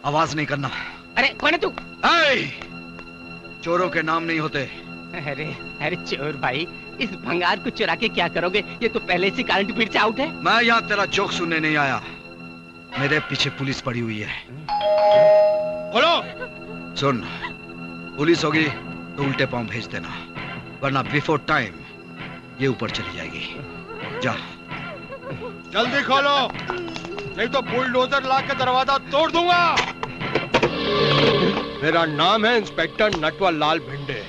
आवाज नहीं करना। अरे कौन है तू? चोरों के नाम नहीं होते। अरे अरे चोर भाई, इस भंगार को चुरा के क्या करोगे? ये तो पहले से करंट पीट से आउट है। मैं यहाँ तेरा जोक सुनने नहीं आया। मेरे पीछे पुलिस पड़ी हुई है। बोलो। सुन, पुलिस होगी तो उल्टे पांव भेज देना, वरना बिफोर टाइम ये ऊपर चली जाएगी। जा। जल्दी खोलो, नहीं तो बुलडोजर ला के दरवाजा तोड़ दूंगा। मेरा नाम है इंस्पेक्टर नटवर लाल भिंडे।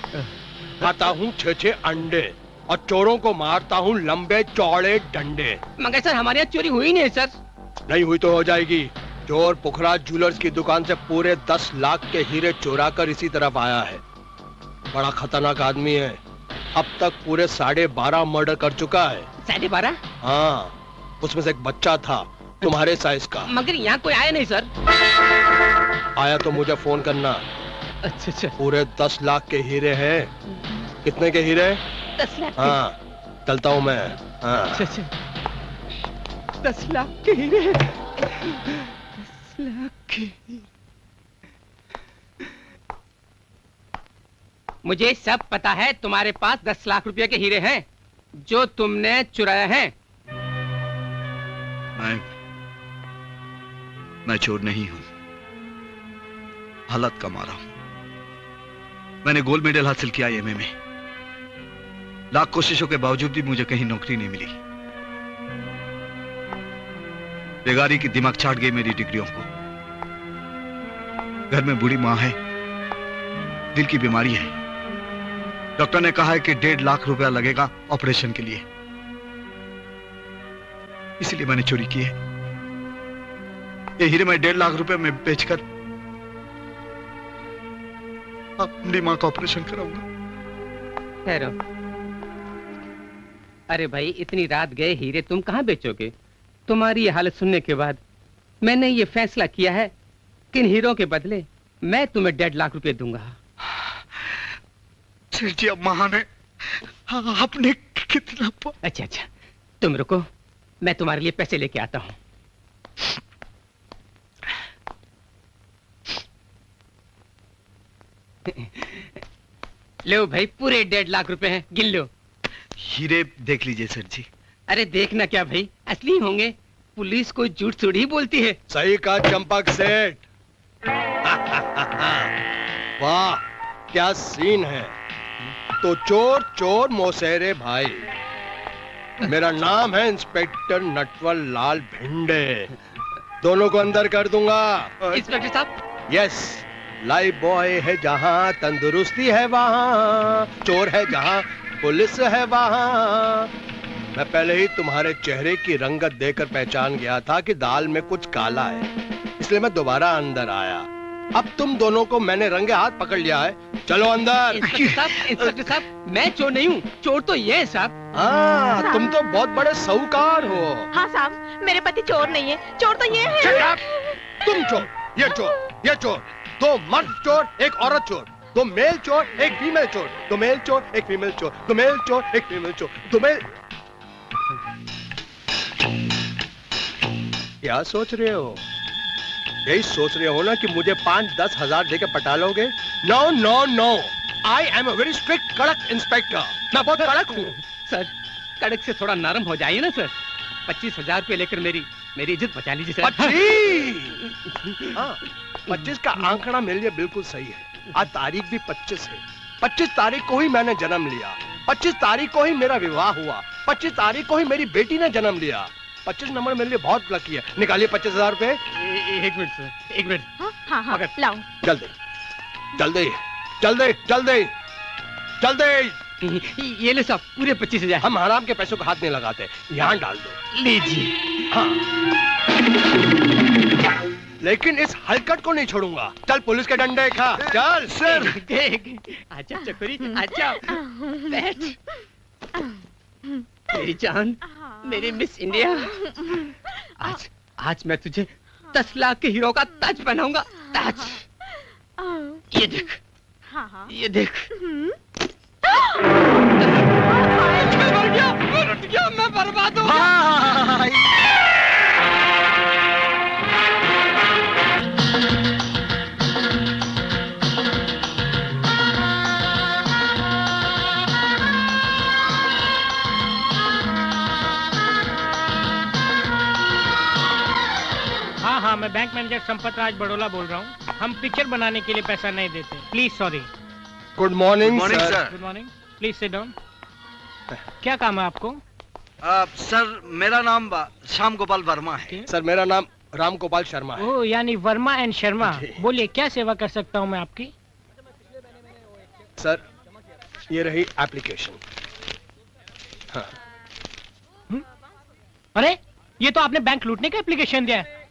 खाता हूँ 6-6 अंडे और चोरों को मारता हूँ लंबे चौड़े डंडे। मगर सर हमारे यहाँ चोरी हुई नहीं सर। नहीं हुई तो हो जाएगी। चोर पुखराज ज्वेलर्स की दुकान से पूरे 10 लाख के हीरे चुरा कर इसी तरफ आया है। बड़ा खतरनाक आदमी है। अब तक पूरे 12.5 मर्डर कर चुका है। 12.5? हाँ, उसमें से एक बच्चा था तुम्हारे साइज का। मगर यहाँ कोई आया नहीं सर। आया तो मुझे फोन करना। अच्छा अच्छा। पूरे 10 लाख के हीरे हैं। कितने के हीरे? 10 लाख। हाँ, चलता हूँ मैं। हाँ। अच्छा अच्छा। 10 लाख के हीरे। 10 लाख के हीरे। मुझे सब पता है, तुम्हारे पास 10 लाख रुपए के हीरे हैं जो तुमने चुराया है। मैं चोर नहीं हूं, हालत का मारा हूं। मैंने गोल्ड मेडल हासिल किया एमए में। लाख कोशिशों के बावजूद भी मुझे कहीं नौकरी नहीं मिली। बेगारी की दिमाग चाट गई मेरी डिग्रियों को। घर में बूढ़ी मां है, दिल की बीमारी है। डॉक्टर ने कहा है कि 1.5 लाख रुपया लगेगा ऑपरेशन के लिए। इसलिए मैंने चोरी की है। ये हीरे मैं 1.5 लाख रुपए में बेचकर अपनी मां का ऑपरेशन कराऊंगा। ठहरो। अरे भाई, इतनी रात गए हीरे तुम कहां बेचोगे? तुम्हारी ये हालत सुनने के बाद मैंने ये फैसला किया है कि इन हीरों के बदले मैं तुम्हें 1.5 लाख रुपए दूंगा। जी अब मां ने आपने कितना अच्छा अच्छा, तुम रुको, मैं तुम्हारे लिए पैसे लेके आता हूं। लो भाई, पूरे 1.5 लाख रुपए हैं, गिन लो। हीरे देख लीजिए सर जी। अरे देखना क्या भाई, असली होंगे। पुलिस को झूठ थोड़ी ही बोलती है। सही कहा चंपक सेठ। वाह क्या सीन है। तो चोर चोर मौसेरे भाई। मेरा नाम है इंस्पेक्टर नटवर लाल भिंडे। दोनों को अंदर कर दूंगा। इंस्पेक्टर साहब। यस, लाइफ बॉय है जहां तंदुरुस्ती है वहां, चोर है जहां पुलिस है वहां। मैं पहले ही तुम्हारे चेहरे की रंगत देखकर पहचान गया था कि दाल में कुछ काला है, इसलिए मैं दोबारा अंदर आया। अब तुम दोनों को मैंने रंगे हाथ पकड़ लिया है, चलो अंदर। इंस्पेक्टर साहब, मैं चोर नहीं हूँ, चोर तो ये है साहब। हाँ, तुम तो बहुत बड़े साहूकार हो। हाँ साहब, मेरे पति चोर नहीं है, चोर तो ये है। तुम चोर, ये चोर, ये चोर। 2 मर्द चोर, 1 औरत चोर। 2 मेल चोर, 1 फीमेल चोर। 2 मेल चोर, 1 फीमेल चोर। 2 मेल चोर, 1 फीमेल चोर। 2 मेल। क्या सोच रहे हो? यही सोच रहे हो ना कि मुझे 5-10 हजार देके पटा लोगे? No no no, I am a very strict कड़क इंस्पेक्टर। मैं बहुत कड़क हूँ। सर, कड़क से थोड़ा नरम हो जाइए ना सर। 25,000 रुपए लेकर मेरी इज्जत बचा लीजिए सर। 25? हाँ, 25 का आंकड़ा मेरे लिए बिल्कुल सही है। आज तारीख भी 25 है। 25 तारीख को ही मैंने जन्म लिया। 25 तारीख को ही मेरा विवाह हुआ। 25 तारीख को ही मेरी बेटी ने जन्म लिया। 25 नंबर मेरे लिए बहुत लकी है। निकालिए 25,000 रुपए। एक मिनट सर, एक मिनट। हाँ हाँ, लाओ। जल्दी जल्दी जल्दी जल्दी जल्दी। ये ले साहब, पूरे 25,000। हम हराम के पैसों को हाथ नहीं लगाते, यहाँ डाल दो। लीजिए। हाँ, लेकिन इस हलकट को नहीं छोड़ूंगा। चल पुलिस के डंडे खा, चल। सर देख, आजा चकोरी, आजा बैठ। मेरी जान, मेरी मिस इंडिया, आज मैं तुझे 10 लाख के हीरो का ताज पहनाऊंगा। ताज। ये देख, ये देख। मैं उठ गया, मैं बर्बाद हो गया। बैंक मैनेजर संपत राज बड़ोला बोल रहा हूँ। हम पिक्चर बनाने के लिए पैसा नहीं देते, please sorry. Good morning sir. Good morning, please sit down. क्या काम है आपको? सर मेरा नाम श्याम गोपाल वर्मा है। सर मेरा नाम राम गोपाल शर्मा है। ओह, यानी वर्मा एंड शर्मा। बोलिए क्या सेवा कर सकता हूँ मैं आपकी? सर ये रही एप्लीकेशन। हाँ। अरे ये तो आपने बैंक लूटने का एप्लीकेशन दिया है।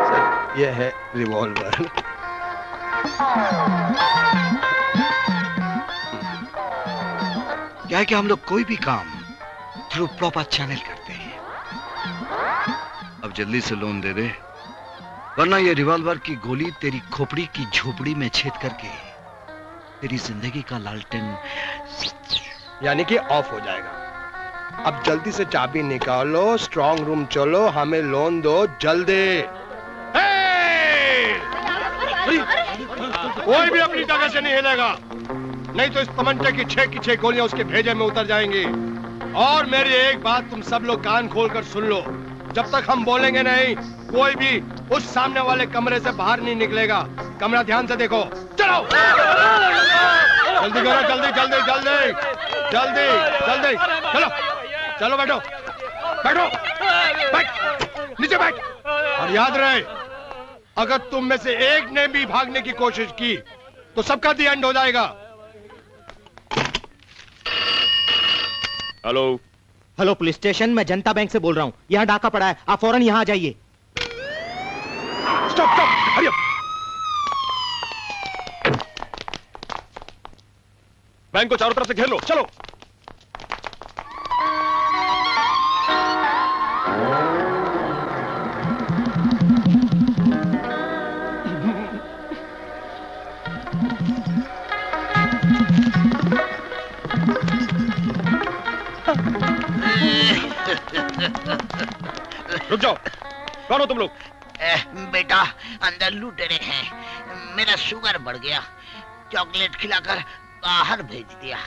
सर ये है रिवॉल्वर। क्या है कि हम लोग कोई भी काम थ्रू प्रॉपर चैनल करते हैं। अब जल्दी से लोन दे दे, वरना ये रिवॉल्वर की गोली तेरी खोपड़ी की झोपड़ी में छेद करके तेरी जिंदगी का लालटेन यानी कि ऑफ हो जाएगा। अब जल्दी से चाबी निकालो, स्ट्रांग रूम चलो, हमें लोन दो जल्दी। कोई भी अपनी जगह से नहीं हिलेगा, नहीं तो इस तमंचे की 6 गोलियां उसके भेजे में उतर जाएंगी। और मेरी एक बात तुम सब लोग कान खोलकर सुन लो, जब तक हम बोलेंगे नहीं कोई भी उस सामने वाले कमरे से बाहर नहीं निकलेगा। कमरा ध्यान से देखो। चलो जल्दी करो, जल्दी जल्दी जल्दी जल्दी जल्दी। चलो चलो, बैठो बैठो, बैठ नीचे बैठ। और याद रहे, अगर तुम में से एक ने भी भागने की कोशिश की तो सबका दी एंड हो जाएगा। हेलो हेलो, पुलिस स्टेशन, मैं जनता बैंक से बोल रहा हूँ। यहाँ डाका पड़ा है, आप फौरन यहाँ आ जाइए। Stop stop, hurry up. Bank को चारों तरफ से घेर लो, चलो। रुक जाओ, कौन हो तुम लोग? बेटा, अंदर लुटेरे हैं। मेरा शुगर बढ़ गया, चॉकलेट खिलाकर बाहर भेज दिया।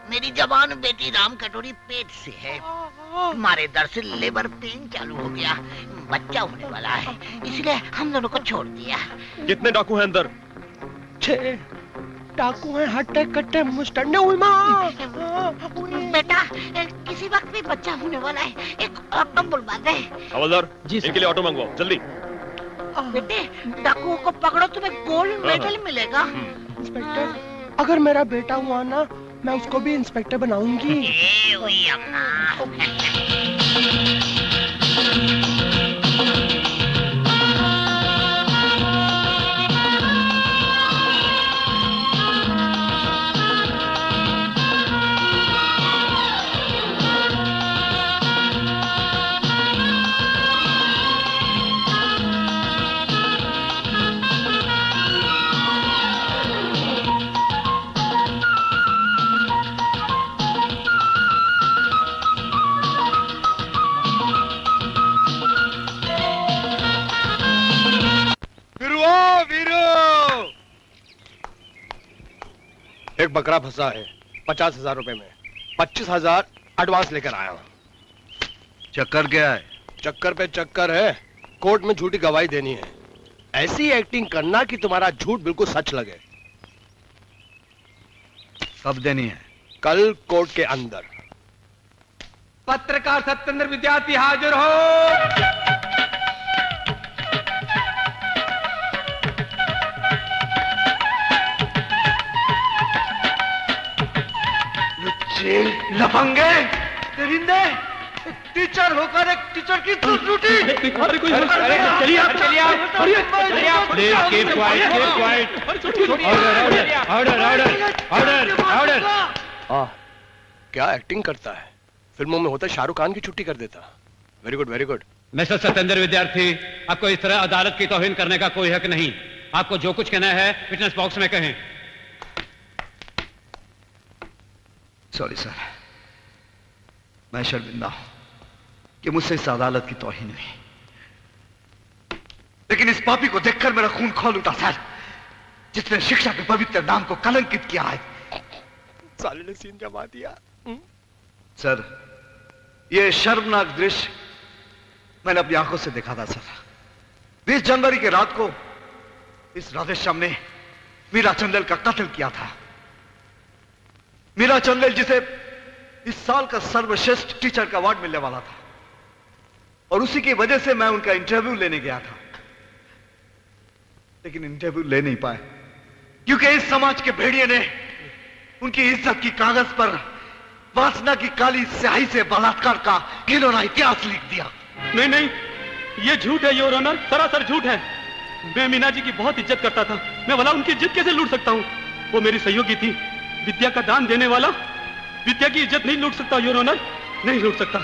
मेरी जवान बेटी राम कटोरी पेट से है। तुम्हारे दर से लेबर पेन चालू हो गया, बच्चा होने वाला है, इसलिए हम दोनों को छोड़ दिया। कितने डाकू हैं अंदर? 6 डाकू हैं, हट्टे कट्टे मुस्टंडे। हुई माँ बेटा, किसी वक्त भी बच्चा होने वाला है, एक ऑटो बुलवा दे। हवलदार जी, इनके लिए ऑटो मंगवाओ जल्दी। बेटे, डाकुओं को पकड़ो, तुम्हें गोल्ड मेडल मिलेगा। इंस्पेक्टर, अगर मेरा बेटा हुआ ना, मैं उसको भी इंस्पेक्टर बनाऊंगी। एक बकरा फंसा है 50,000 रुपए में, 25,000 एडवांस लेकर आया हूँ। चक्कर क्या है? चक्कर पे चक्कर है, कोर्ट में झूठी गवाही देनी है। ऐसी एक्टिंग करना कि तुम्हारा झूठ बिल्कुल सच लगे। कब देनी है? कल कोर्ट के अंदर। पत्रकार सत्येंद्र विद्यार्थी हाजिर हो। लफंगे, दरिंदे, टीचर होकर एक टीचर की ड्यूटी। चलिए आप, चलिए आप, चलिए आप। Please keep quiet, keep quiet. Order order order order order. क्या एक्टिंग करता है, फिल्मों में होता शाहरुख खान की छुट्टी कर देता। Very good, very good. Mister Satyendra विद्यार्थी, आपको इस तरह अदालत की तौहीन करने का कोई हक नहीं। आपको जो कुछ कहना है विटनेस बॉक्स में कहें। सॉरी सर, मैं शर्मिंदा हूं कि मुझसे इस अदालत की तौहीन हुई, लेकिन इस पापी को देखकर मेरा खून खौल उठा सर, जिसने शिक्षा के पवित्र नाम को कलंकित किया है। साले ने सीन जमा दिया। सर, ये शर्मनाक दृश्य मैंने अपनी आंखों से देखा था सर। 20 जनवरी की रात को इस राधेश्याम ने मीरा चंदेल का कत्ल किया था। मीरा चंदेल जिसे इस साल का सर्वश्रेष्ठ टीचर का अवार्ड मिलने वाला था, और उसी की वजह से मैं उनका इंटरव्यू लेने गया था, लेकिन इंटरव्यू ले नहीं पाए क्योंकि इस समाज के भेड़िए ने उनकी इज्जत की कागज पर वासना की काली स्याही से बलात्कार का घिनौना इतिहास लिख दिया। नहीं नहीं, ये झूठ है योर ऑनर, सरासर झूठ है। मैं मीना जी की बहुत इज्जत करता था, मैं भला उनकी इज्जत कैसे लूट सकता हूँ? वो मेरी सहयोगी थी, विद्या का दान देने वाला विद्या की इज्जत नहीं लूट सकता योर ऑनर, नहीं लूट सकता।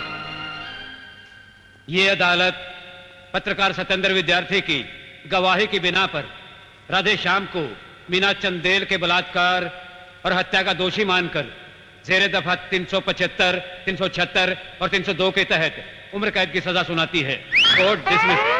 ये अदालत पत्रकार सत्येंद्र विद्यार्थी की गवाही की बिना पर राधेश्याम को मीना चंदेल के बलात्कार और हत्या का दोषी मानकर जेरे दफा 375, 376 और 302 के तहत उम्र कैद की सजा सुनाती है। Court dismiss.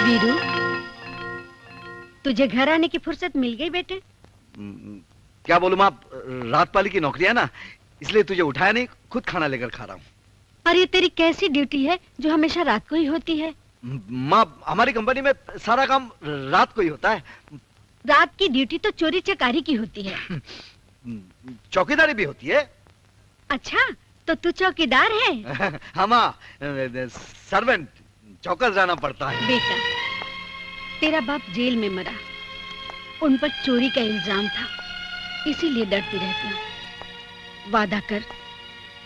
वीरू, तुझे घर आने की फुर्सत मिल गई बेटे? क्या बोलूं माँ, रात पाली की नौकरी है ना, इसलिए तुझे उठाया नहीं, खुद खाना लेकर खा रहा हूँ। और ये तेरी कैसी ड्यूटी है जो हमेशा रात को ही होती है? माँ, हमारी कंपनी में सारा काम रात को ही होता है। रात की ड्यूटी तो चोरी चकारी की होती है। चौकीदारी भी होती है। अच्छा, तो तू चौकीदार है? हाँ माँ, सर्वेंट, चौकस रहना पड़ता है। बेटा, तेरा बाप जेल में मरा, उन पर चोरी का इल्जाम था, इसीलिए डरती रहती हूँ। वादा कर,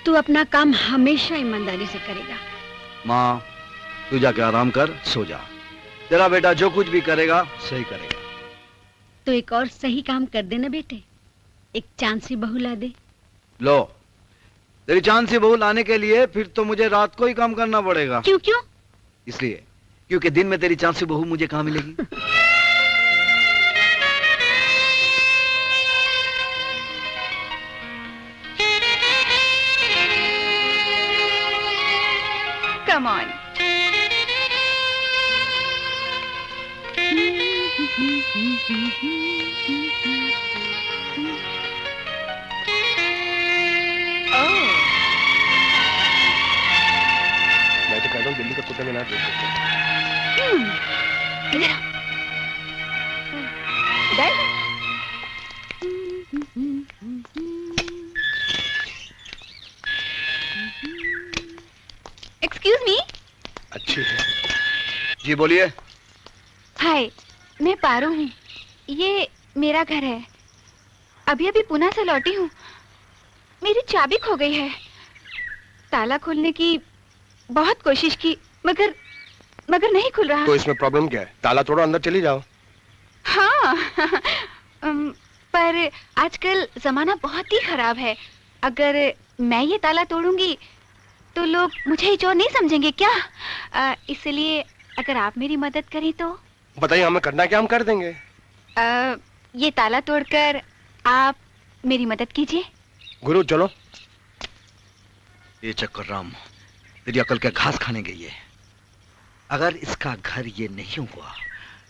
तू अपना काम हमेशा ईमानदारी से करेगा। माँ, तू जाके आराम कर, सो जा। तेरा बेटा जो कुछ भी करेगा सही करेगा। तो एक और सही काम कर देना बेटे, एक चांसी बहू ला दे। लो, तेरी चांसी बहू लाने के लिए फिर तो मुझे रात को ही काम करना पड़ेगा। क्यों क्यों? इसलिए क्योंकि दिन में तेरी चांसी बहू मुझे कहाँ मिलेगी। Come on. मैं तो कहता हूँ दिल्ली का कुत्ता मीनार देख सकते हैं। Excuse me. अच्छी है। जी बोलिए। हाय, मैं पारो हूँ। ये मेरा घर है। अभी अभी पुणे से लौटी हूँ। मेरी चाबी खो गई है। ताला खोलने की बहुत कोशिश की, मगर नहीं खुल रहा। तो इसमें प्रॉब्लम क्या है? ताला तोड़ो, अंदर चली जाओ। हाँ, पर आजकल जमाना बहुत ही खराब है। अगर मैं ये ताला तोड़ूंगी तो लोग मुझे ही चोर नहीं समझेंगे क्या? इसलिए अगर आप मेरी मदद करें तो। बताइए हमें करना क्या, हम कर देंगे। ये ताला तोड़कर आप मेरी मदद कीजिए। गुरु चलो। ये चक्कर राम तेरी अकल के घास खाने गई है। अगर इसका घर ये नहीं हुआ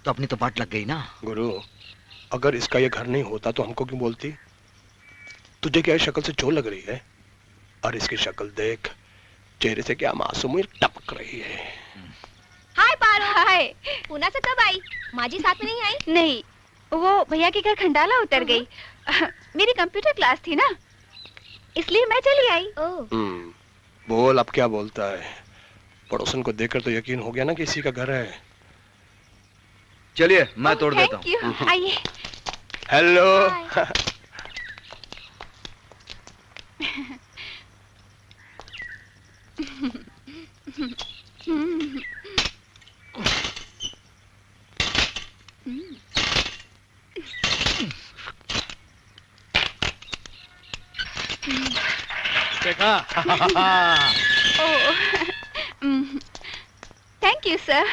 तो अपनी तो बात लग गई ना। गुरु, अगर इसका ये घर नहीं होता तो हमको क्यों बोलती? तुझे क्या शक्ल से चोर लग रही है? और इसकी शक्ल देख, चेहरे से क्या मासूमियत टपक रही है। हाय पारो। हाय। पुणे से कब आई? माँ जी साथ में नहीं आई? नहीं, वो भैया के घर खंडाला उतर गई। मेरी कंप्यूटर क्लास थी ना, इसलिए मैं चली आई। बोल, अब क्या बोलता है? पड़ोसन को देखकर तो यकीन हो गया ना कि इसी का घर है। चलिए मैं तोड़ देता हूँ। Thank you. आइए। हेलो। देखा? Thank you sir.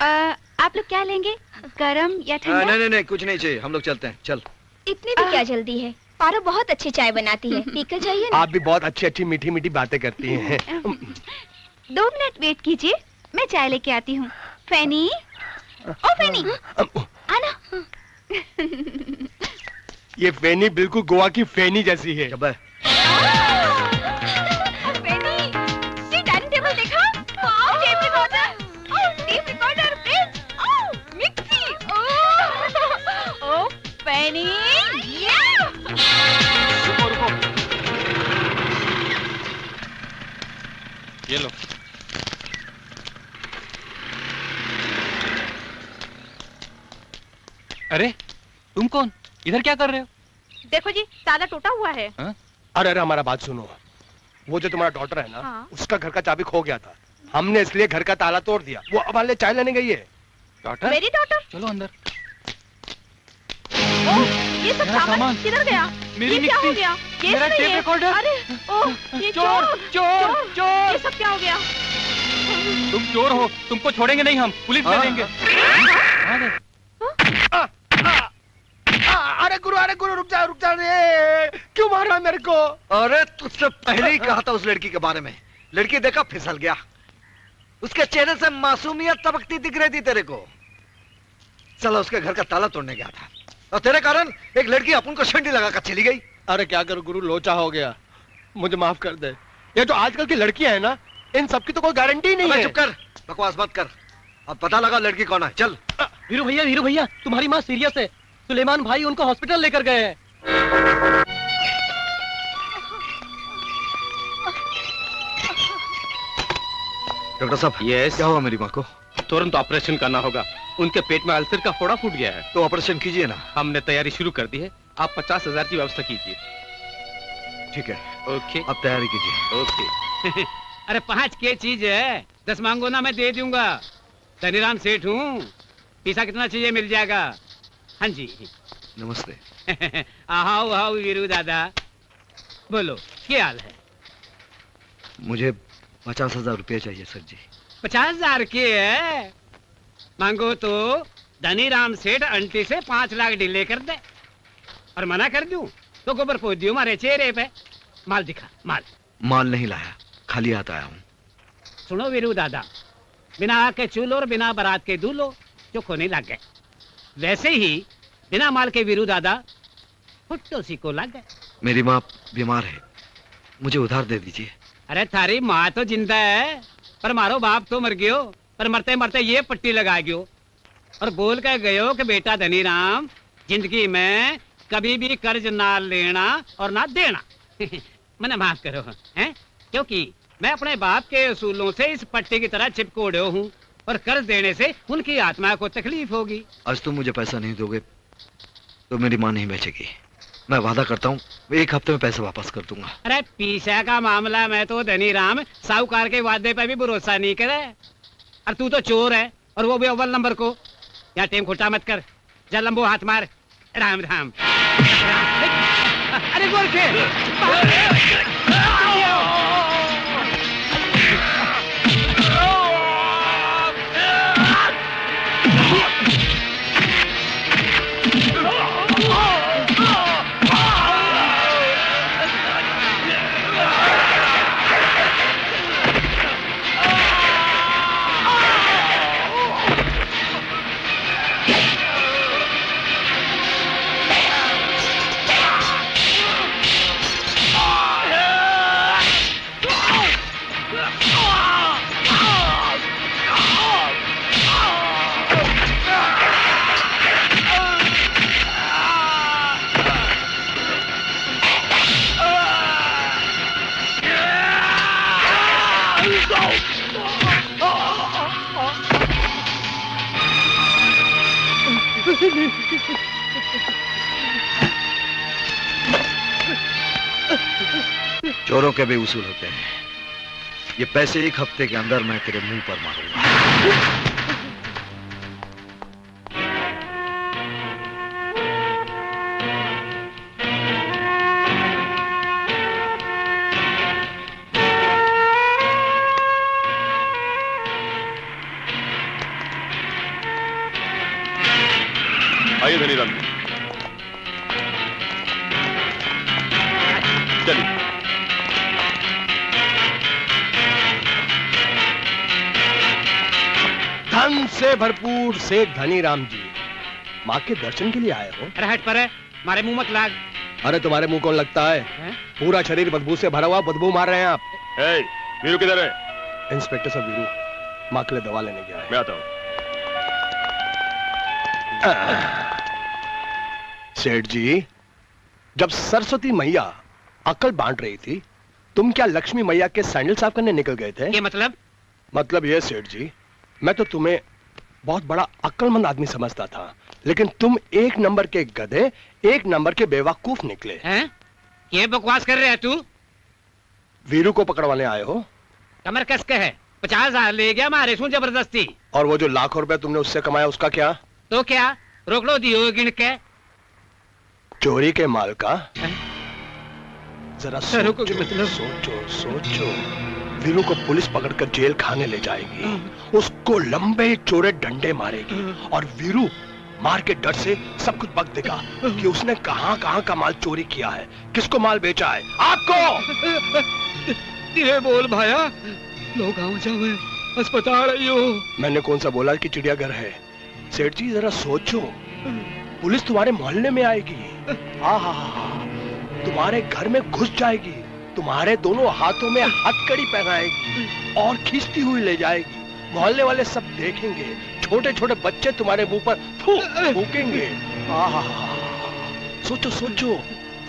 आप लोग क्या लेंगे, गरम या ठंडा? नहीं नहीं कुछ नहीं चाहिए, हम लोग चलते हैं। चल। इतनी भी क्या जल्दी है? पारो बहुत अच्छी चाय बनाती है, पीकर जाइए ना। आप भी बहुत अच्छी अच्छी मीठी मीठी बातें करती हैं। 2 मिनट वेट कीजिए, मैं चाय लेके आती हूँ। फैनी, ओ फैनी, आना। ये फेनी बिल्कुल गोवा की फेनी जैसी है। फैनी, ये डाइनिंग टेबल देखा? Wow, tape recorder, fridge, mixie. Oh Fanny, ये लो। अरे तुम कौन, इधर क्या कर रहे हो? देखो जी, ताला टूटा हुआ है। अरे अरे हमारा बात सुनो, वो जो तुम्हारा डॉटर है ना, हाँ? उसका घर का चाबी खो गया था, हमने इसलिए घर का ताला तोड़ दिया। वो अब चाय लेने गई है। डॉटर? मेरी डॉटर? चलो अंदर। ये सब सामान किधर गया? मेरी ये क्या हो मिक्सी, गया? ये मेरा नहीं टेप है। रिकॉर्डर। अरे ये चोर, चोर, चोर। ये सब क्या हो गया? तुम चोर हो, तुमको छोड़ेंगे नहीं हम, पुलिस में देंगे। अरे गुरु रुक जा रे, क्यों मार रहा है मेरे को? अरे तुझसे पहले ही कहा था उस लड़की के बारे में। लड़की देखा, फिसल गया। उसके चेहरे से मासूमियत तबकती दिख रही थी तेरे को। चला उसके घर का ताला तोड़ने गया था, और तेरे कारण एक लड़की अपन को शंडी लगाकर चली गई। अरे क्या करूं गुरु, लोचा हो गया, मुझे माफ कर दे। ये जो आजकल की लड़कियां है ना, इन सबकी तो कोई गारंटी नहीं है। चुप कर, बकवास मत कर। अब पता लगा लड़की कौन है। चल। वीरू भैया, तुम्हारी माँ सीरियस है। सुलेमान भाई उनको हॉस्पिटल लेकर गए हैं। डॉक्टर साहब, यस, क्या हुआ मेरी माँ को? तुरंत ऑपरेशन करना होगा। उनके पेट में अल्सर का फोड़ा फूट गया है। तो ऑपरेशन कीजिए ना। हमने तैयारी शुरू कर दी है, आप 50,000 की व्यवस्था कीजिए। ठीक है, ओके, अब तैयारी कीजिए। ओके। अरे 5 के चीज है, 10 मांगो ना, मैं दे दूंगा। धनीराम सेठ हूँ, पैसा कितना चाहिए मिल जाएगा। हाँ जी। नमस्ते। आओ आओ वीरू दादा, बोलो क्या हाल है? मुझे 50,000 रुपया चाहिए सर जी। 50,000 के है? मांगो तो धनीराम सेठ आंटी से 5 लाख डिले कर दे, और मना कर दूं तो गोबर पोत दियो मारे चेहरे पे। माल दिखा, माल नहीं लाया, खाली हाथ आया हूँ। सुनो वीरू दादा, बिना आग के चूल्हो और बिना बारात के दूल्हो जो खोने लग गए, वैसे ही बिना माल के वीरू दादा फुट्टोसी को लग गए। मेरी माँ बीमार है, मुझे उधार दे दीजिए। अरे थारी माँ तो जिंदा है, पर मारो बाप तो मर गयो, पर मरते मरते ये पट्टी लगा गयो और बोल कर गयो कि बेटा धनीराम, जिंदगी में कभी भी कर्ज ना लेना और ना देना। मना माफ करो हैं, क्योंकि मैं अपने बाप के असूलों से इस पट्टी की तरह चिपकोड़े हूँ, और कर्ज देने से उनकी आत्मा को तकलीफ होगी। आज तुम मुझे पैसा नहीं दोगे तो मेरी माँ नहीं बचेगी। मैं वादा करता हूँ 1 हफ्ते में पैसे वापस कर दूंगा। अरे पीसा का मामला में तो धनीराम साहूकार के वादे पे भी भरोसा नहीं करे, और तू तो चोर है, और वो भी अव्वल नंबर को। यहाँ टेम खोटा मत कर, जा लंबो हाथ मार। राम राम। अरे गोरखे, चोरों के भी उसूल होते हैं। ये पैसे 1 हफ्ते के अंदर मैं तेरे मुंह पर मारूंगा। आइए धनीराम जी, चलिए। धन से भरपूर सेठ धनीराम जी, माँ के दर्शन के लिए आए हो? अरे हट पर है, मारे मुंह मत लाग। अरे तुम्हारे मुंह कौन लगता है? पूरा शरीर बदबू से भरा हुआ, बदबू मार रहे हैं आप। वीरू किधर है? इंस्पेक्टर साहब, वीरू माँ के लिए दवा लेने गया है। मैं आता हूँ। सेठ जी, जब सरस्वती मैया अकल बांट रही थी, तुम क्या लक्ष्मी मैया के सैंडल साफ करने निकल गए थे? ये मतलब ये सेठ जी, मैं तो तुम्हें बहुत बड़ा अक्लमंद आदमी समझता था, लेकिन तुम 1 नंबर के गधे, 1 नंबर के बेवकूफ निकले हैं? ये बकवास कर रहे है तू? वीरू को पकड़वाने आए हो? कमर कस के है, 50,000 ले गया मारे सू जबरदस्ती। और वो जो लाखों रुपए तुमने उससे कमाया, उसका क्या? तो क्या रोक लो दियो गिन के। चोरी के माल का? जरा सोचो, सोचो। वीरू को पुलिस पकड़कर जेल खाने ले जाएगी, उसको लंबे चौड़े डंडे मारेगी, और वीरू मार के डर से सब कुछ बक देगा कि उसने कहां का माल चोरी किया है, किसको माल बेचा है। आपको धीरे बोल भाया, लोग गाँव जाओ, अस्पताल आइयो। मैंने कौन सा बोला कि चिड़ियाघर है? सेठ जी जरा सोचो, पुलिस तुम्हारे मोहल्ले में आएगी, तुम्हारे घर में घुस जाएगी, तुम्हारे दोनों हाथों में हथकड़ी पहनाएगी और खींचती हुई ले जाएगी। मोहल्ले वाले सब देखेंगे, छोटे छोटे बच्चे तुम्हारे मुंह पर फूकेंगे। सोचो,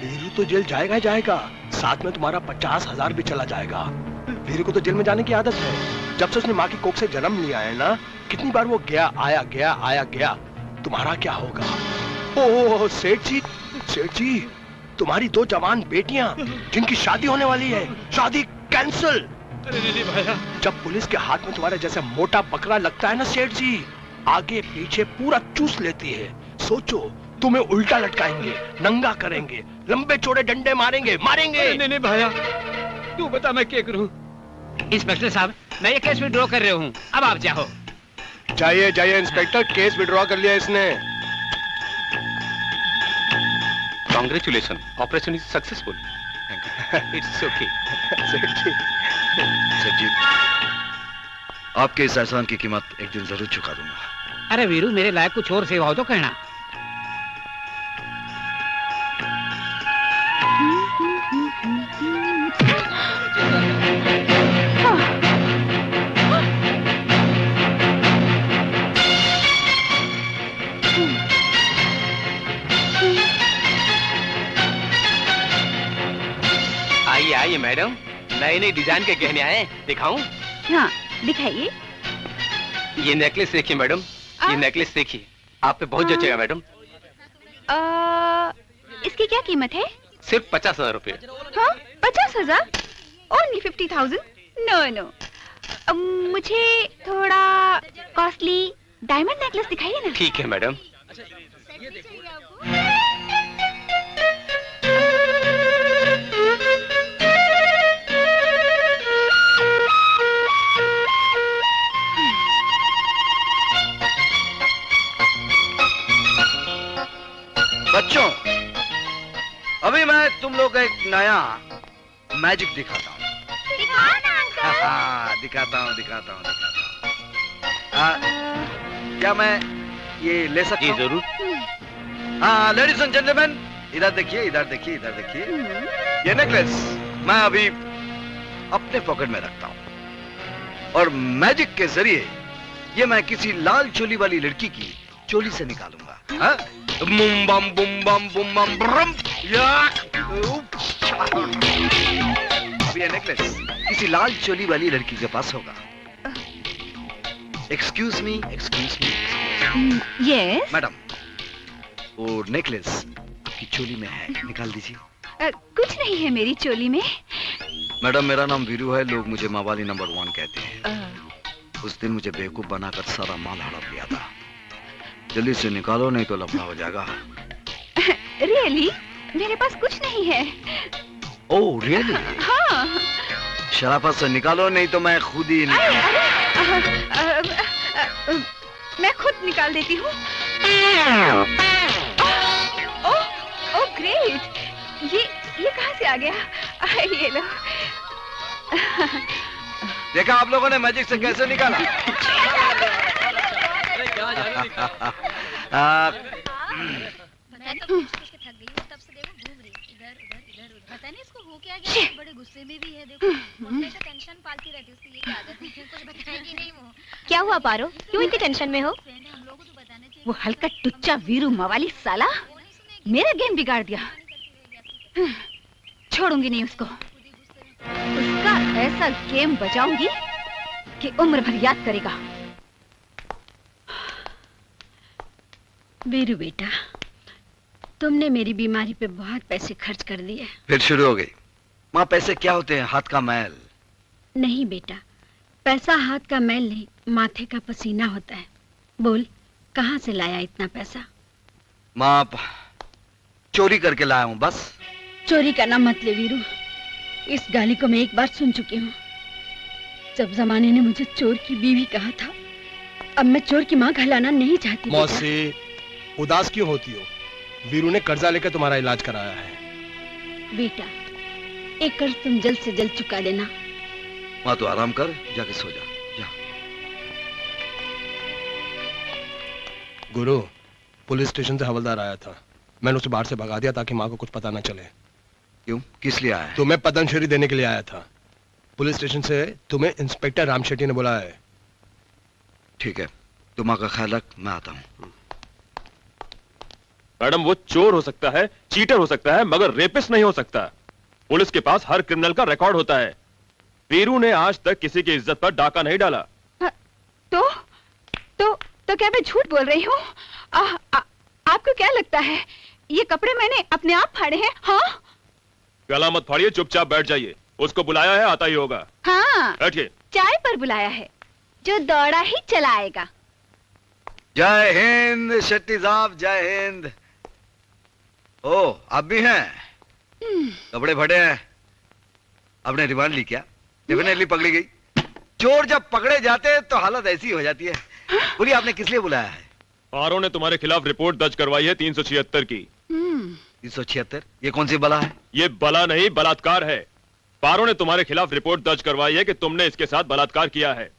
वीरू तो जेल जाएगा, साथ में तुम्हारा 50,000 भी चला जाएगा। वीरू को तो जेल में जाने की आदत है, जब से उसने माँ की कोख से जन्म लिया है ना, कितनी बार वो गया आया। तुम्हारा क्या होगा? ओह सेठ जी, तुम्हारी 2 जवान बेटियां जिनकी शादी होने वाली है, शादी कैंसिल। अरे नहीं भैया, जब पुलिस के हाथ में तुम्हारे जैसे मोटा बकरा लगता है ना सेठ जी, आगे पीछे पूरा चूस लेती है। सोचो, तुम्हें उल्टा लटकाएंगे, नंगा करेंगे, लंबे चौड़े डंडे मारेंगे। नहीं भैया, तू बता मैं क्या करूं? इंस्पेक्टर साहब, मैं ये केस विड्रॉ कर रहा हूँ, अब आप जाओ। जाइए इंस्पेक्टर, केस विड्रॉ कर लिया इसने। Congratulations, operation is successful. It's okay. सेठ जी, आपके इस एहसान की कीमत एक दिन जरूर चुका दूंगा। अरे वीरू, मेरे लायक कुछ और सेवा हो तो कहना। आइए मैडम, नए डिजाइन के गहने आए, दिखाऊं? हाँ, दिखाइए। ये नेकलेस देखिए मैडम, ये नेकलेस देखिए, आप पे बहुत जचेगा मैडम। इसकी क्या कीमत है? सिर्फ 50,000 रुपए। हाँ, 50,000? Only 50,000? नो, मुझे थोड़ा कॉस्टली डायमंड नेकलेस दिखाइए ना। ठीक है मैडम। बच्चों, अभी मैं तुम लोग को एक नया मैजिक दिखाता हूँ। दिखाता हूँ। क्या मैं ये ले सकता हूँ? जरूर। हाँ, लेडीज एंड जेंटलमैन, इधर देखिए। ये नेकलेस मैं अभी अपने पॉकेट में रखता हूँ, और मैजिक के जरिए ये मैं किसी लाल चोली वाली लड़की की चोली से निकालूंगा। हाँ? बुम बम ब्रम, अब ये नेकलेस किसी लाल चोली वाली लड़की के पास होगा। Excuse me. यस मैडम, वो नेकलेस की चोली में है, निकाल दीजिए। कुछ नहीं है मेरी चोली में। मैडम, मेरा नाम वीरू है, लोग मुझे मावाली नंबर 1 कहते हैं। उस दिन मुझे बेवकूफ बनाकर सारा माल हड़प लिया था। जल्दी से निकालो, नहीं तो लफड़ा हो जाएगा। रियली? मेरे पास कुछ नहीं है। Oh really? हाँ। शराफत से निकालो, नहीं तो मैं खुद ही मैं खुद निकाल देती हूँ। Oh great! ये कहाँ से आ गया? ये लो। देखा आप लोगों ने मैजिक से कैसे निकाला? पता नहीं इसको हो क्या गया, बड़े गुस्से में भी है। देखो हमेशा टेंशन पालती रहती है, उसकी यही आदत है, कुछ बताएगी नहीं वो। क्या हुआ पारो, क्यों इतनी टेंशन में हो? वो हल्का टुच्चा वीरू मवाली साला मेरा गेम बिगाड़ दिया। छोड़ूंगी नहीं उसको। उसका ऐसा गेम बजाऊंगी कि उम्र भर याद करेगा। वीरू बेटा, तुमने मेरी बीमारी पे बहुत पैसे खर्च कर दिए। फिर शुरू हो गई। माँ, पैसे क्या होते हैं? हाथ का मैल। नहीं बेटा, पैसा हाथ का मैल नहीं, माथे का पसीना होता है। बोल, कहाँ से लाया इतना पैसा? माँ, चोरी करके लाया हूँ बस। चोरी करना मत ले वीरू, इस गाली को मैं एक बार सुन चुकी हूँ। जब जमाने ने मुझे चोर की बीवी कहा था, अब मैं चोर की माँ कहलाना नहीं चाहती। मौसी, उदास क्यों होती हो? वीरू ने कर्जा लेकर तुम्हारा इलाज कराया है। बेटा, एक कर्ज तुम जल्द से जल्द चुका देना। माँ, तो आराम कर, जाके सो जा। गुरु, पुलिस स्टेशन से हवलदार आया था, मैंने उसे बाहर से भगा दिया ताकि माँ को कुछ पता न चले। क्यों? किस लिए आया है? तुम्हें पद्मश्री देने के लिए आया था। पुलिस स्टेशन से तुम्हें इंस्पेक्टर राम शेट्टी ने बुलाया है। ठीक है, तुम माँ का ख्याल रख, मैं आता हूँ। मैडम, वो चोर हो सकता है, चीटर हो सकता है, मगर रेपिस्ट नहीं हो सकता। पुलिस के पास हर क्रिमिनल का रिकॉर्ड होता है। वीरू ने आज तक किसी की इज्जत पर डाका नहीं डाला। तो क्या मैं झूठ बोल रही हूँ? आपको क्या लगता है ये कपड़े मैंने अपने आप फाड़े हैं? हाँ? गला मत फाड़िए, चुपचाप बैठ जाइए। उसको बुलाया है, आता ही होगा। हाँ, बैठिए। चाय पर बुलाया है, जो दौड़ा ही चला आएगा। जय हिंद शेट्टी साहब, जय हिंद। ओ, आप भी हैं? कपड़े फटे हैं। आपने रिमांड ली क्या? डेफिनेटली पकड़ी गई। चोर जब पकड़े जाते हैं तो हालत ऐसी हो जाती है। बोलिए, आपने किस लिए बुलाया है? पारो ने तुम्हारे खिलाफ रिपोर्ट दर्ज करवाई है 376 की। 376? ये कौन सी बला है? ये बला नहीं, बलात्कार है। पारो ने तुम्हारे खिलाफ रिपोर्ट दर्ज करवाई है कि तुमने इसके साथ बलात्कार किया है।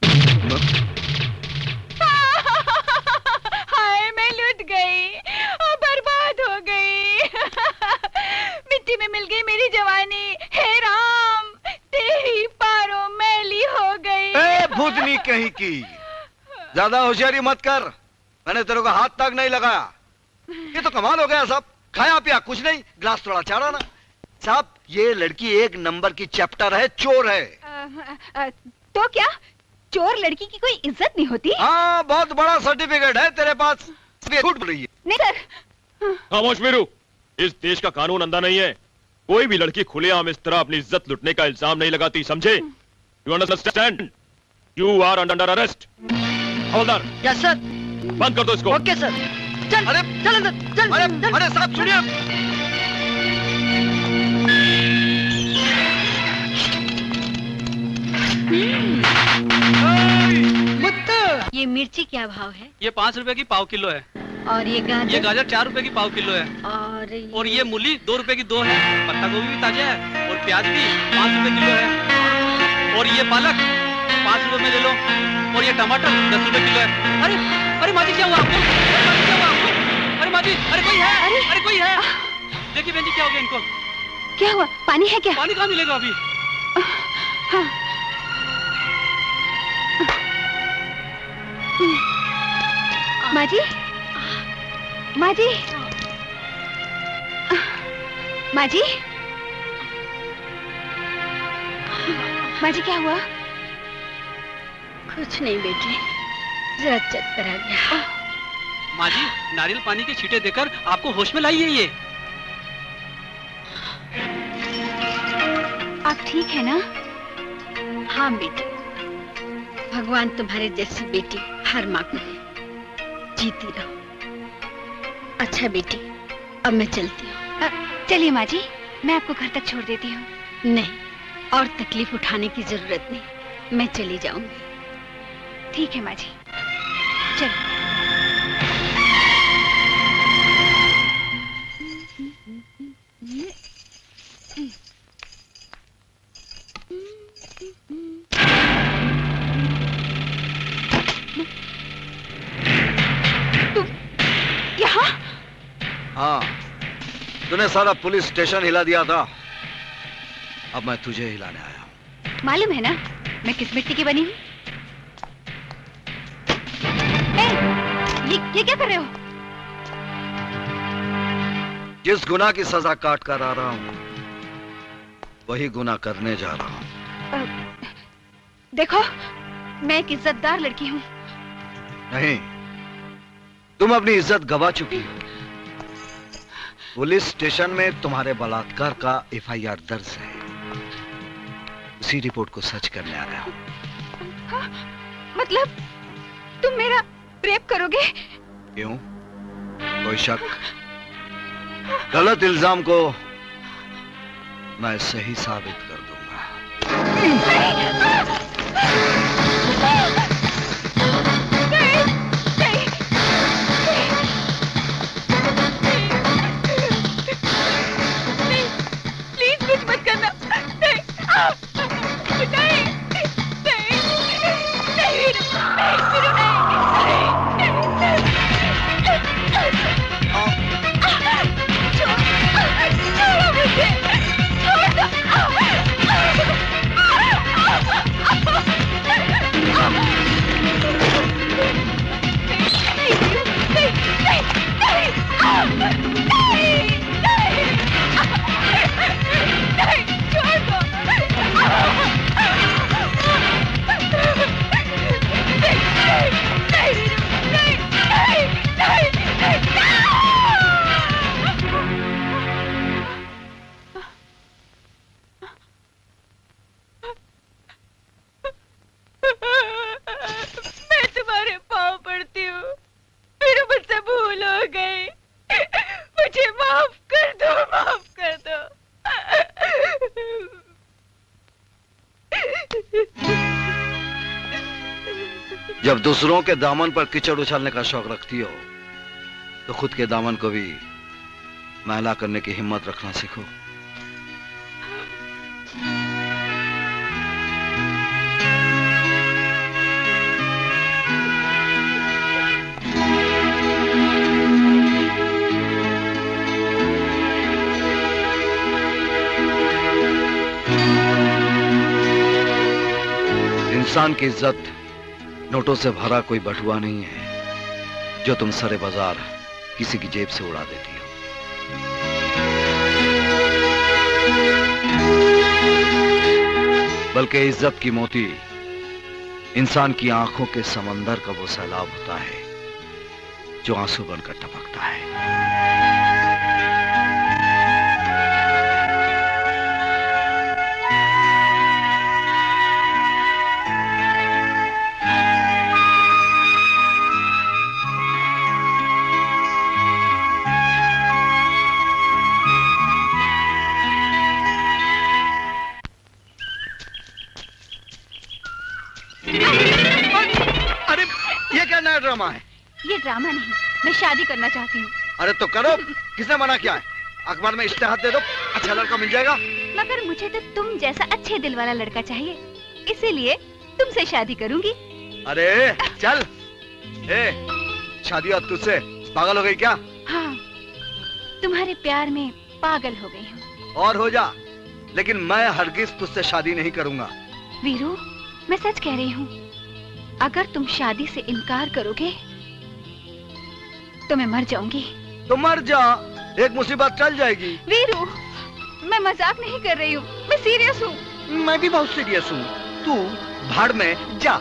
हाय, मैं लुट गई और बर्बाद हो गई। मिट्टी में मिल गई मेरी जवानी। हे राम, तेरी पारो मैली हो गई। भूतनी कहीं की, ज्यादा होशियारी मत कर। मैंने तेरे को हाथ तक नहीं लगाया। ये तो कमाल हो गया साहब, खाया पिया कुछ नहीं, ग्लास थोड़ा चाड़ा ना। साहब, ये लड़की एक नंबर की चैप्टर है, चोर है। तो क्या चोर लड़की की कोई इज्जत नहीं होती? हाँ, बहुत बड़ा सर्टिफिकेट है तेरे पास, झूठ बोल रही है। नहीं सर। खामोश वीरू, इस देश का कानून अंधा नहीं है। कोई भी लड़की खुलेआम इस तरह अपनी इज्जत लुटने का इल्जाम नहीं लगाती, समझे? You understand? You are under arrest. हवलदार। Yes sir. बंद कर दो इसको। Okay sir. चल, अरे चल अंदर, चल। अरे साहब सुनिए। ये मिर्ची क्या भाव है? ये 5 रुपए की पाव किलो है। और ये गाजर? ये गाजर 4 रुपए की पाव किलो है। और ये मूली 2 रुपए की 2 है। पत्ता गोभी भी ताजा है और प्याज भी 5 रुपए किलो है। और ये पालक 5 रुपए में ले लो। और ये टमाटर 10 रुपए किलो है। अरे अरे माँ जी, क्या हुआ आपको? अरे माँ जी, अरे कोई है? अरे कोई है? देखिए बहन जी, क्या हो गया इनको? क्या हुआ? पानी है क्या? पानी कहाँ मिलेगा अभी? हाँ। माँ जी, माँ जी, माँ जी, माँ जी, क्या हुआ? कुछ नहीं बेटे, जरा चक्कर आ गया। माँ जी, नारियल पानी के छींटे देकर आपको होश में लाई है ये। आप ठीक है ना? हाँ बेटी, भगवान तुम्हारे जैसी बेटी हर माँ को दे। जीती रहो। अच्छा बेटी, अब मैं चलती हूँ। चलिए माँ जी, मैं आपको घर तक छोड़ देती हूँ। नहीं, और तकलीफ उठाने की जरूरत नहीं, मैं चली जाऊंगी। ठीक है माँ जी, चलो। हाँ, तूने सारा पुलिस स्टेशन हिला दिया था, अब मैं तुझे हिलाने आया हूँ। मालूम है ना मैं किस मिट्टी की बनी हूँ? ये क्या कर रहे हो? जिस गुनाह की सजा काट कर आ रहा हूँ, वही गुनाह करने जा रहा हूँ। देखो, मैं एक इज्जतदार लड़की हूँ। नहीं, तुम अपनी इज्जत गवा चुकी हो। पुलिस स्टेशन में तुम्हारे बलात्कार का एफआईआर दर्ज है। उसी रिपोर्ट को सच करने आ रहा हूँ। हाँ, मतलब तुम मेरा रेप करोगे? क्यों? कोई शक? गलत इल्जाम को मैं सही साबित कर दूंगा। जब दूसरों के दामन पर कीचड़ उछालने का शौक रखती हो, तो खुद के दामन को भी मैला करने की हिम्मत रखना सीखो। इंसान की इज्जत नोटों से भरा कोई बटुआ नहीं है जो तुम सरे बाजार किसी की जेब से उड़ा देती हो। बल्कि इज्जत की मोती इंसान की आंखों के समंदर का वो सैलाब होता है जो आंसू बनकर टपकता है। ड्रामा है ये? ड्रामा नहीं, मैं शादी करना चाहती हूँ। अरे तो करो, किसने मना किया है? अखबार में इश्तेहार दे दो, अच्छा लड़का मिल जाएगा। मगर मुझे तो तुम जैसा अच्छे दिल वाला लड़का चाहिए, इसीलिए तुमसे शादी करूंगी। अरे चल, शादी और तुझसे पागल हो गई क्या? हाँ, तुम्हारे प्यार में पागल हो गई हूँ। और हो जा, लेकिन मैं हरगिज तुझसे शादी नहीं करूंगा। वीरू, मैं सच कह रही हूँ, अगर तुम शादी से इनकार करोगे तो मैं मर जाऊंगी। तो मर जा, एक मुसीबत टल जाएगी। वीरू, मैं मजाक नहीं कर रही हूँ, मैं सीरियस हूँ। मैं भी बहुत सीरियस हूँ। तू भाड़ में जा।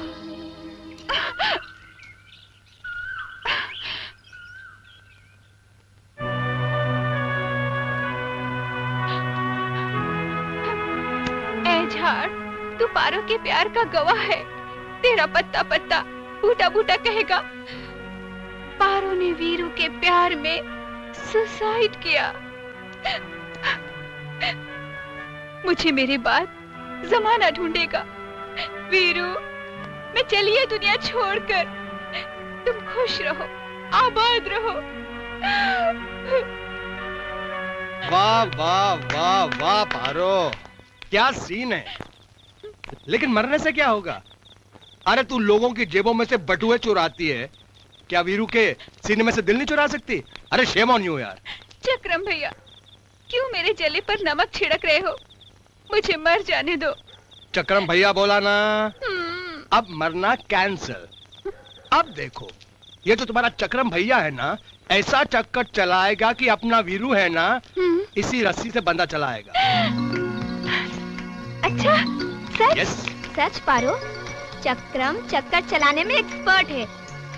झाड़, तू पारो के प्यार का गवाह है। तेरा पत्ता पत्ता बूटा बूटा कहेगा। पारो ने वीरू के प्यार में सुसाइड किया। मुझे मेरी बात जमाना ढूंढेगा। वीरू, मैं चलिए दुनिया छोड़कर। तुम खुश रहो, आबाद रहो। वाह वाह वाह वाह पारो, क्या सीन है। लेकिन मरने से क्या होगा? अरे तू लोगों की जेबों में से बटुए चुराती है, क्या वीरू के सीने में से दिल नहीं चुरा सकती? अरे शेम ऑन यू यार। चक्रम भैया, क्यों मेरे जले पर नमक छिड़क रहे हो? मुझे मर जाने दो। चक्रम भैया बोला ना, अब मरना कैंसल। अब देखो, ये जो तुम्हारा चक्रम भैया है ना, ऐसा चक्कर चलाएगा कि अपना वीरू है ना, इसी रस्सी से बंधा चलाएगा। अच्छा, सच? Yes. सच पारो, चक्रम चक्कर चलाने में एक्सपर्ट है।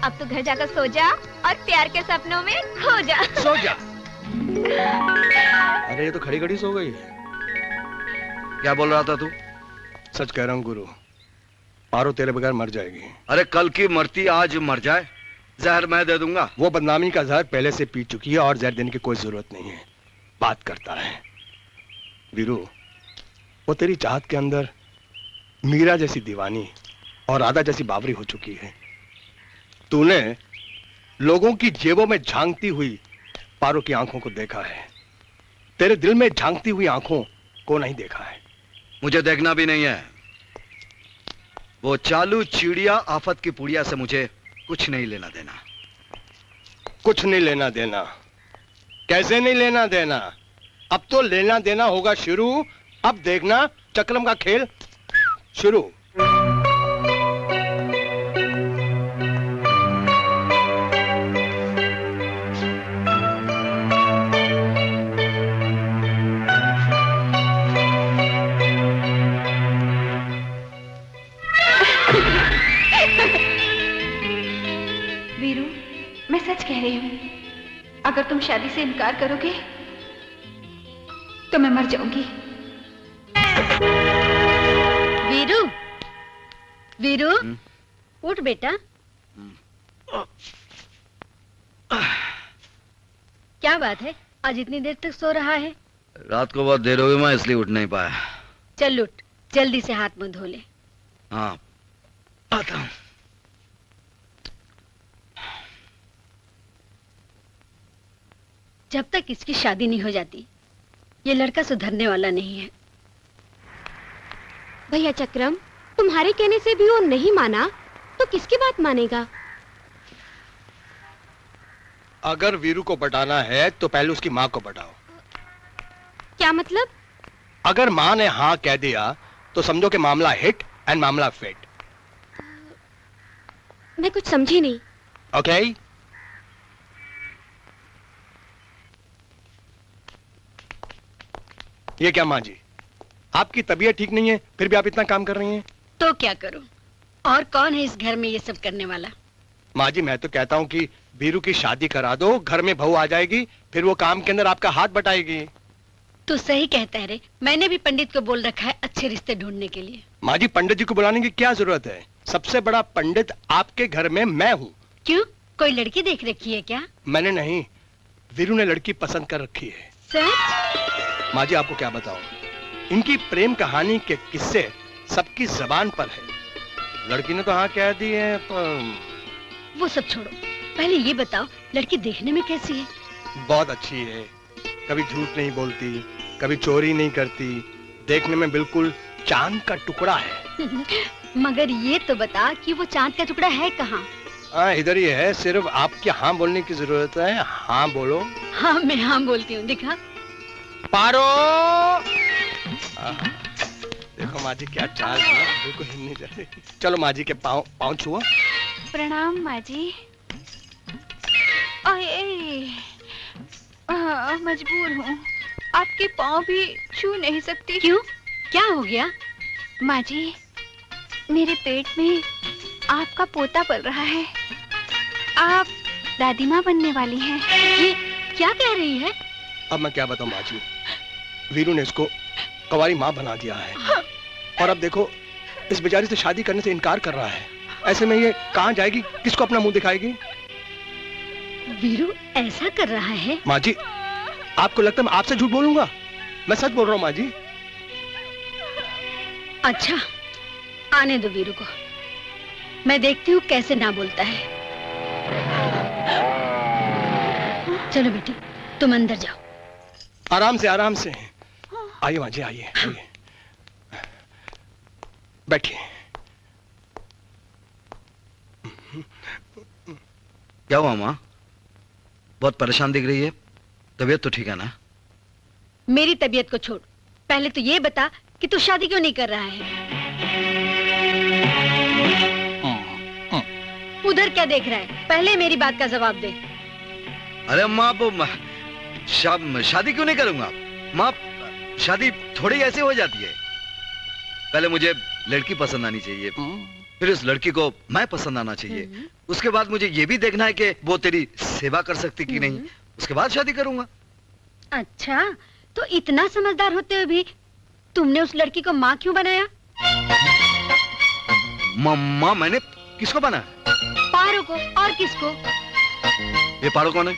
अब तो घर जाकर सो जा और प्यार के सपनों में खो जा। सो जा। अरे ये तो खड़ी खड़ी सो गई। क्या बोल रहा था तू? सच कह रहा हूँ गुरु, पारो तेरे बगैर मर जाएगी। अरे कल की मरती आज मर जाए, जहर मैं दे दूंगा। वो बदनामी का जहर पहले से पी चुकी है और जहर देने की कोई जरूरत नहीं है। बात करता है वीरू, वो तेरी चाहत के अंदर मीरा जैसी दीवानी और राधा जैसी बावरी हो चुकी है। तूने लोगों की जेबों में झांकती हुई पारो की आंखों को देखा है, तेरे दिल में झांकती हुई आंखों को नहीं देखा है। मुझे देखना भी नहीं है। वो चालू चिड़िया आफत की पुड़िया से मुझे कुछ नहीं लेना देना। कुछ नहीं लेना देना? कैसे नहीं लेना देना? अब तो लेना देना होगा शुरू। अब देखना चक्रम का खेल शुरू। वीरू, मैं सच कह रही हूँ। अगर तुम शादी से इनकार करोगे तो मैं मर जाऊंगी। वीरू, वीरू, उठ बेटा। क्या बात है, आज इतनी देर तक सो रहा है? रात को बहुत देर हो गई, मैं इसलिए उठ नहीं पाया। चल उठ, जल्दी से हाथ मुंह धो ले। हाँ, आता हूँ। जब तक इसकी शादी नहीं हो जाती, ये लड़का सुधरने वाला नहीं है। भैया चक्रम, तुम्हारे कहने से भी वो नहीं माना तो किसकी बात मानेगा? अगर वीरू को पटाना है तो पहले उसकी माँ को पटाओ। क्या मतलब? अगर माँ ने हाँ कह दिया तो समझो कि मामला हिट एंड मामला फेट। मैं कुछ समझी नहीं। ओके? ये क्या माँ जी, आपकी तबीयत ठीक नहीं है फिर भी आप इतना काम कर रही हैं? तो क्या करूं? और कौन है इस घर में ये सब करने वाला? माँ जी, मैं तो कहता हूँ कि वीरू की शादी करा दो, घर में बहू आ जाएगी, फिर वो काम के अंदर आपका हाथ बटाएगी। तू सही कहता है रे, मैंने भी पंडित को बोल रखा है अच्छे रिश्ते ढूंढने के लिए। माँ जी, पंडित जी को बुलाने की क्या जरूरत है? सबसे बड़ा पंडित आपके घर में मैं हूँ। क्यों, कोई लड़की देख रखी है क्या? मैंने नहीं, वीरू ने लड़की पसंद कर रखी है। सच? माँ जी, आपको क्या बताऊं, इनकी प्रेम कहानी के किस्से सबकी जबान पर है। लड़की ने तो हाँ कह दी है पर... वो सब छोड़ो, पहले ये बताओ लड़की देखने में कैसी है? बहुत अच्छी है, कभी झूठ नहीं बोलती, कभी चोरी नहीं करती, देखने में बिल्कुल चांद का टुकड़ा है। मगर ये तो बता कि वो चांद का टुकड़ा है कहाँ? हाँ, इधर ही है, सिर्फ आपकी हाँ बोलने की जरूरत है। हाँ बोलो। हाँ, मैं हाँ बोलती हूँ, दिखा। पारो! देखो माँ जी क्या चाल है, बिल्कुल हिल नहीं रही। चलो माँ जी के पाँव छुओ। प्रणाम माँ जी। मजबूर हूँ, आपके पाँव भी छू नहीं सकती। क्यों, क्या हो गया? माँ जी, मेरे पेट में आपका पोता पल रहा है। आप दादी माँ बनने वाली हैं। ये क्या कह रही है? अब मैं क्या बताऊं माँ जी, वीरू ने इसको कवारी माँ बना दिया है। और अब देखो इस बेचारी से शादी करने से इनकार कर रहा है। ऐसे में ये कहाँ जाएगी, किसको अपना मुंह दिखाएगी? वीरू ऐसा कर रहा है? माँ जी, आपको लगता है मैं आपसे झूठ बोलूंगा? मैं सच बोल रहा हूँ माँ जी। अच्छा, आने दो वीरू को, मैं देखती हूँ कैसे ना बोलता है। चलो बेटी, तुम अंदर जाओ। आराम से, आराम से। आइए माँ जी, आइए आइए, बैठिए। क्या हुआ माँ? बहुत परेशान दिख रही है। तबीयत तो ठीक है ना? मेरी तबीयत को छोड़, पहले तो ये बता कि तू शादी क्यों नहीं कर रहा है? उधर क्या देख रहा है? पहले मेरी बात का जवाब दे। अरे माँ, शादी क्यों नहीं करूंगा माँ? शादी थोड़ी ऐसे हो जाती है। पहले मुझे लड़की पसंद आनी चाहिए, फिर उस लड़की को मैं पसंद आना चाहिए, उसके बाद मुझे ये भी देखना है कि वो तेरी सेवा कर सकती कि नहीं, उसके बाद शादी करूंगा। अच्छा, तो इतना समझदार होते हुए भी तुमने उस लड़की को माँ क्यों बनाया? माँ मैंने किसको बनाया? पारो को। और किसको? ये पारो कौन है?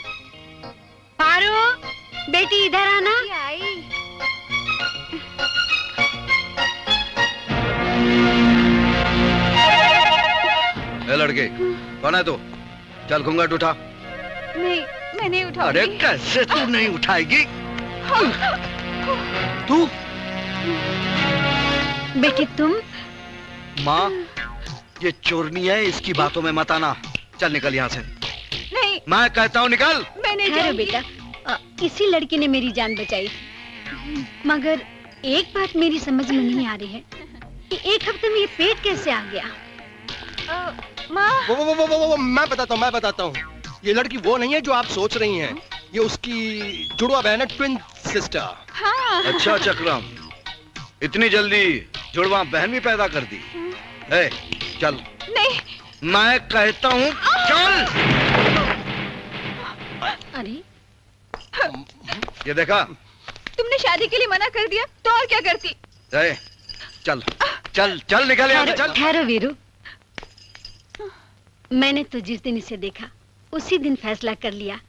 पारो, बेटी इधर आना। ए लड़के, कौन है तू? चल घूंघट उठा। नहीं, मैं नहीं उठाऊंगी। अरे कैसे तू नहीं उठाएगी? तू? बेटी तुम? माँ, ये चोरनी है, इसकी बातों में मत आना। चल निकल यहाँ से। नहीं, मैं कहता हूँ निकल। मैं नहीं जाऊंगी। बेटा, इसी लड़की ने मेरी जान बचाई, मगर एक बात मेरी समझ में नहीं आ रही है कि एक हफ्ते में ये पेट कैसे आ गया? माँ, वो, मैं बताता हूँ। ये लड़की वो नहीं है जो आप सोच रही हैं। ये उसकी जुड़वा बहन है, ट्विन सिस्टर। हाँ। अच्छा चक्रम, इतनी जल्दी जुड़वा बहन भी पैदा कर दी? ए, चल। नहीं, मैं कहता हूँ चल। अरे, ये देखा? तुमने शादी के लिए मना कर दिया तो और क्या करती? ए, चल चल चल निकल यहाँ से, चल। ठहरो वीरू, मैंने तो जिस दिन इसे देखा उसी दिन फैसला कर लिया,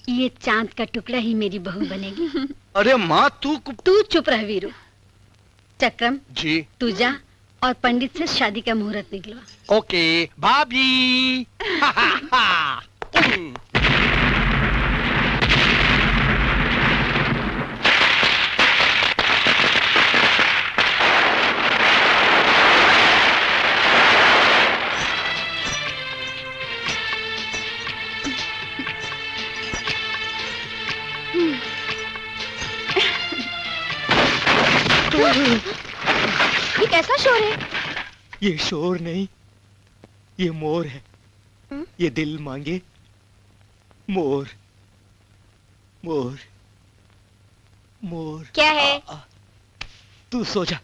ये चांद का टुकड़ा ही मेरी बहू बनेगी। अरे माँ, तू चुप रह वीरू। चक्रम जी, तू जा और पंडित से शादी का मुहूर्त निकलवा। ओके भाभी। ये कैसा शोर है? ये शोर नहीं, ये मोर है। ये दिल मांगे मोर, मोर, मोर। क्या है? तू सो जा।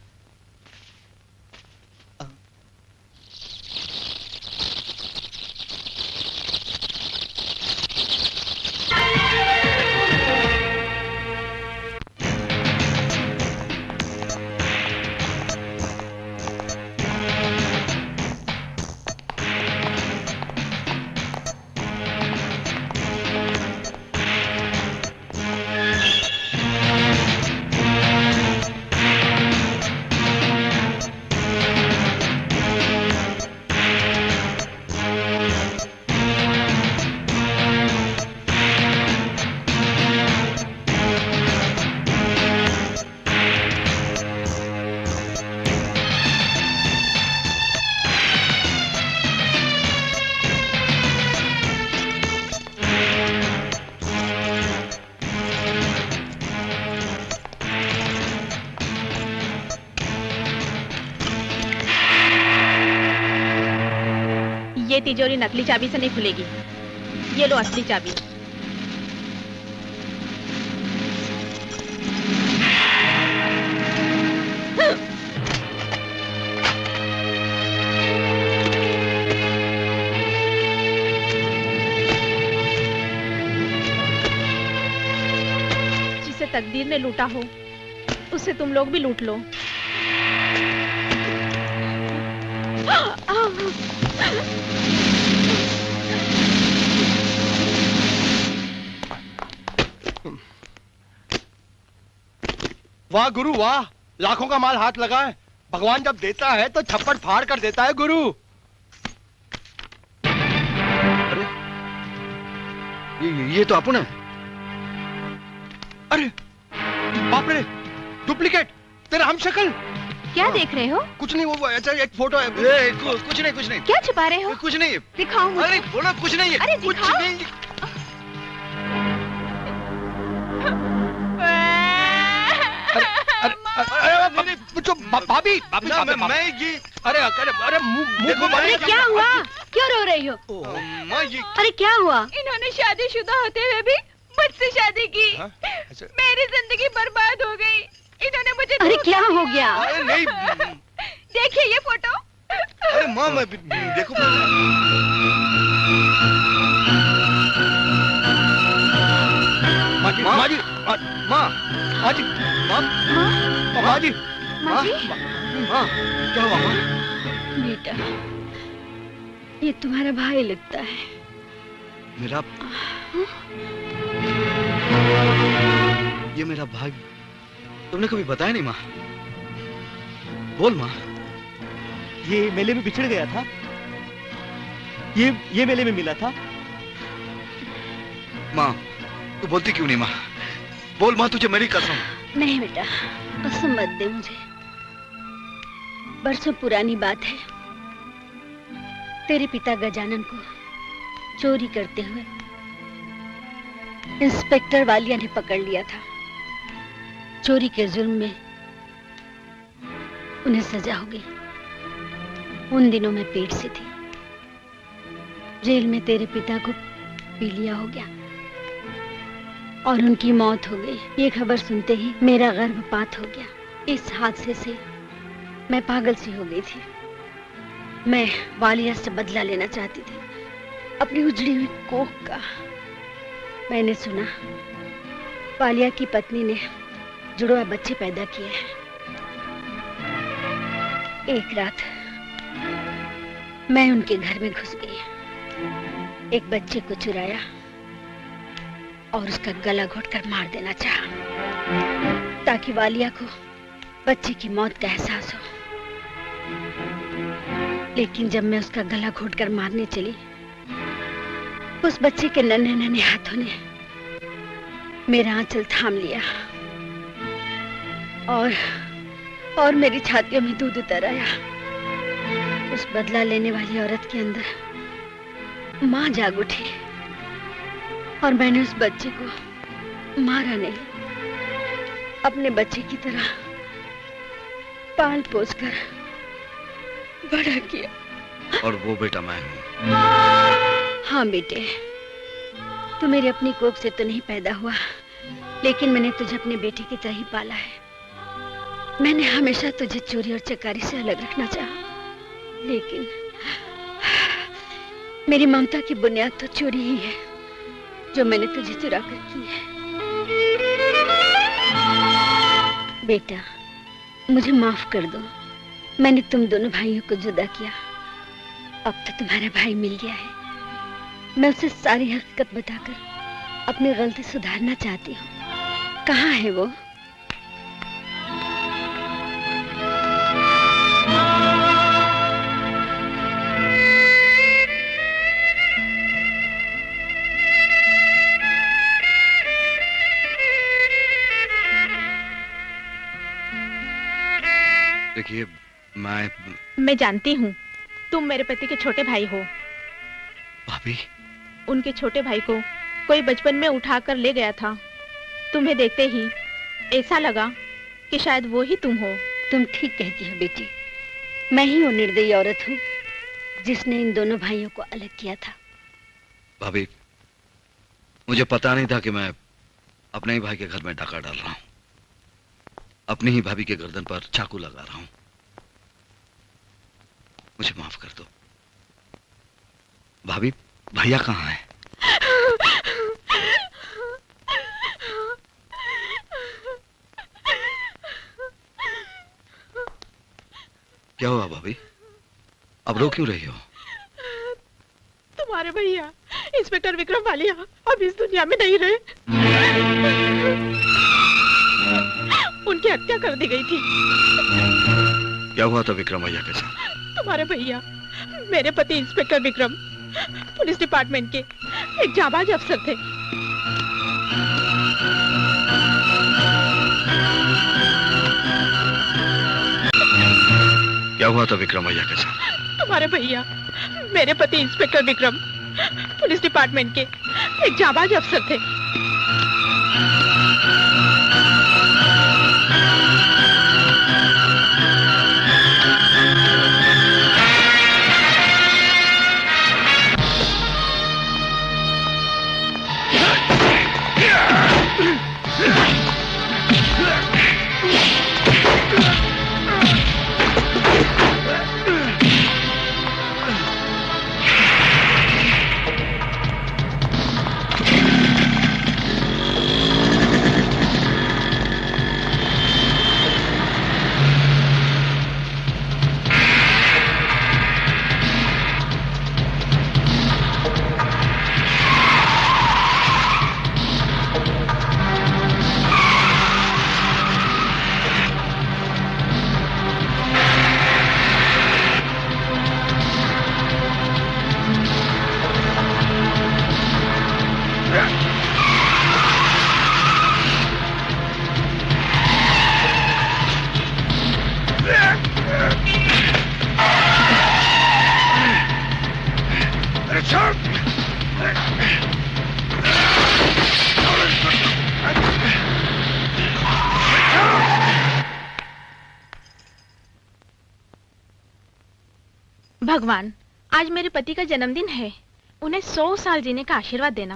ये तिजोरी नकली चाबी से नहीं खुलेगी, ये लो असली चाबी। जिसे तकदीर ने लूटा हो, उसे तुम लोग भी लूट लो। वाह गुरु वाह, लाखों का माल हाथ लगा है। भगवान जब देता है तो छप्पड़ फाड़ कर देता है गुरु। अरे ये तो अपन है। अरे बाप रे, डुप्लीकेट, तेरा हम शक्ल। क्या देख रहे हो? कुछ नहीं, वो ऐसा एक फोटो है। कुछ नहीं। क्या छुपा रहे हो? कुछ नहीं। दिखाओ मुझे। अरे बोलो कुछ नहीं है। अरे कुछ दिखाओ। नहीं। भाभी मैं ये अरे मुंह देखो अरे क्या हुआ? क्यों रो रही हो? अरे क्या हुआ? इन्होंने शादीशुदा होते हुए भी मुझसे शादी की। मेरी जिंदगी बर्बाद हो गई। इन्होंने मुझे अरे क्या हो गया? अरे नहीं। देखिए ये फोटो। अरे माँ मैं देखो। माँ जी क्या हुआ माँ? बेटा, ये तुम्हारा भाई लगता है। मेरा ये मेरा भाई तुमने कभी बताया नहीं माँ। बोल माँ। ये मेले में बिछड़ गया था, ये मेले में मिला था। माँ तू बोलती क्यों नहीं माँ? बोल माँ, तुझे मेरी कसम। नहीं बेटा, कसम मत दे मुझे। बरसों पुरानी बात है। तेरे पिता गजानन को चोरी करते हुए इंस्पेक्टर वालिया ने पकड़ लिया था। चोरी के जुर्म में उन्हें सजा हो गई। उन दिनों मैं पेट से थी। जेल में तेरे पिता को पीलिया हो गया और उनकी मौत हो गई। ये खबर सुनते ही मेरा गर्भपात हो गया। इस हादसे से मैं पागल सी हो गई थी। मैं वालिया से बदला लेना चाहती थी, अपनी उजड़ी हुई कोख का। मैंने सुना वालिया की पत्नी ने जुड़वा बच्चे पैदा किए हैं। एक रात मैं उनके घर में घुस गई, एक बच्चे को चुराया और उसका गला घोटकर मार देना चाहा, ताकि वालिया को बच्चे की मौत का एहसास हो। लेकिन जब मैं उसका गला घोटकर मारने चली, उस बच्चे के नन्हे नन्हे हाथों ने मेरा आंचल थाम लिया और मेरी छातियों में दूध उतर आया। उस बदला लेने वाली औरत के अंदर मां जाग उठी और मैंने उस बच्चे को मारा नहीं, अपने बच्चे की तरह पाल पोस कर बड़ा किया। और वो बेटा मैं हूँ। हाँ बेटे, तू मेरी अपनी कोख से तो नहीं पैदा हुआ, लेकिन मैंने तुझे अपने बेटे की तरह ही पाला है। मैंने हमेशा तुझे चोरी और चकारी से अलग रखना चाहा, लेकिन मेरी ममता की बुनियाद तो चोरी ही है जो मैंने तुझे चुरा कर की है। बेटा, मुझे माफ कर दो। मैंने तुम दोनों भाइयों को जुदा किया। अब तो तुम्हारा भाई मिल गया है। मैं उसे सारी हकीकत बताकर अपनी गलती सुधारना चाहती हूँ। कहाँ है वो? देखिए मैं जानती हूँ तुम मेरे पति के छोटे भाई हो। भाभी, उनके छोटे भाई को कोई बचपन में उठाकर ले गया था। तुम्हें देखते ही ऐसा लगा कि शायद वो ही तुम हो। तुम ठीक कहती हो बेटी। मैं ही वो निर्दयी औरत हूँ जिसने इन दोनों भाइयों को अलग किया था। भाभी, मुझे पता नहीं था कि मैं अपने ही भाई के घर में डाका डाल रहा हूँ। अपनी ही भाभी के गर्दन पर चाकू लगा रहा हूं। मुझे माफ कर दो। भाभी, भैया कहाँ है? क्या हुआ भाभी? अब रो क्यों रही हो? तुम्हारे भैया इंस्पेक्टर विक्रम वालिया अब इस दुनिया में नहीं रहे। उनकी हत्या कर दी गई थी। क्या हुआ था विक्रम भैया के साथ? तुम्हारे भैया, मेरे पति इंस्पेक्टर विक्रम पुलिस डिपार्टमेंट के एक जाबाज अफसर थे। क्या हुआ था विक्रम भैया के साथ? तुम्हारे भैया, मेरे पति इंस्पेक्टर विक्रम पुलिस डिपार्टमेंट के एक जाबाज अफसर थे। भगवान, आज मेरे पति का जन्मदिन है, उन्हें 100 साल जीने का आशीर्वाद देना।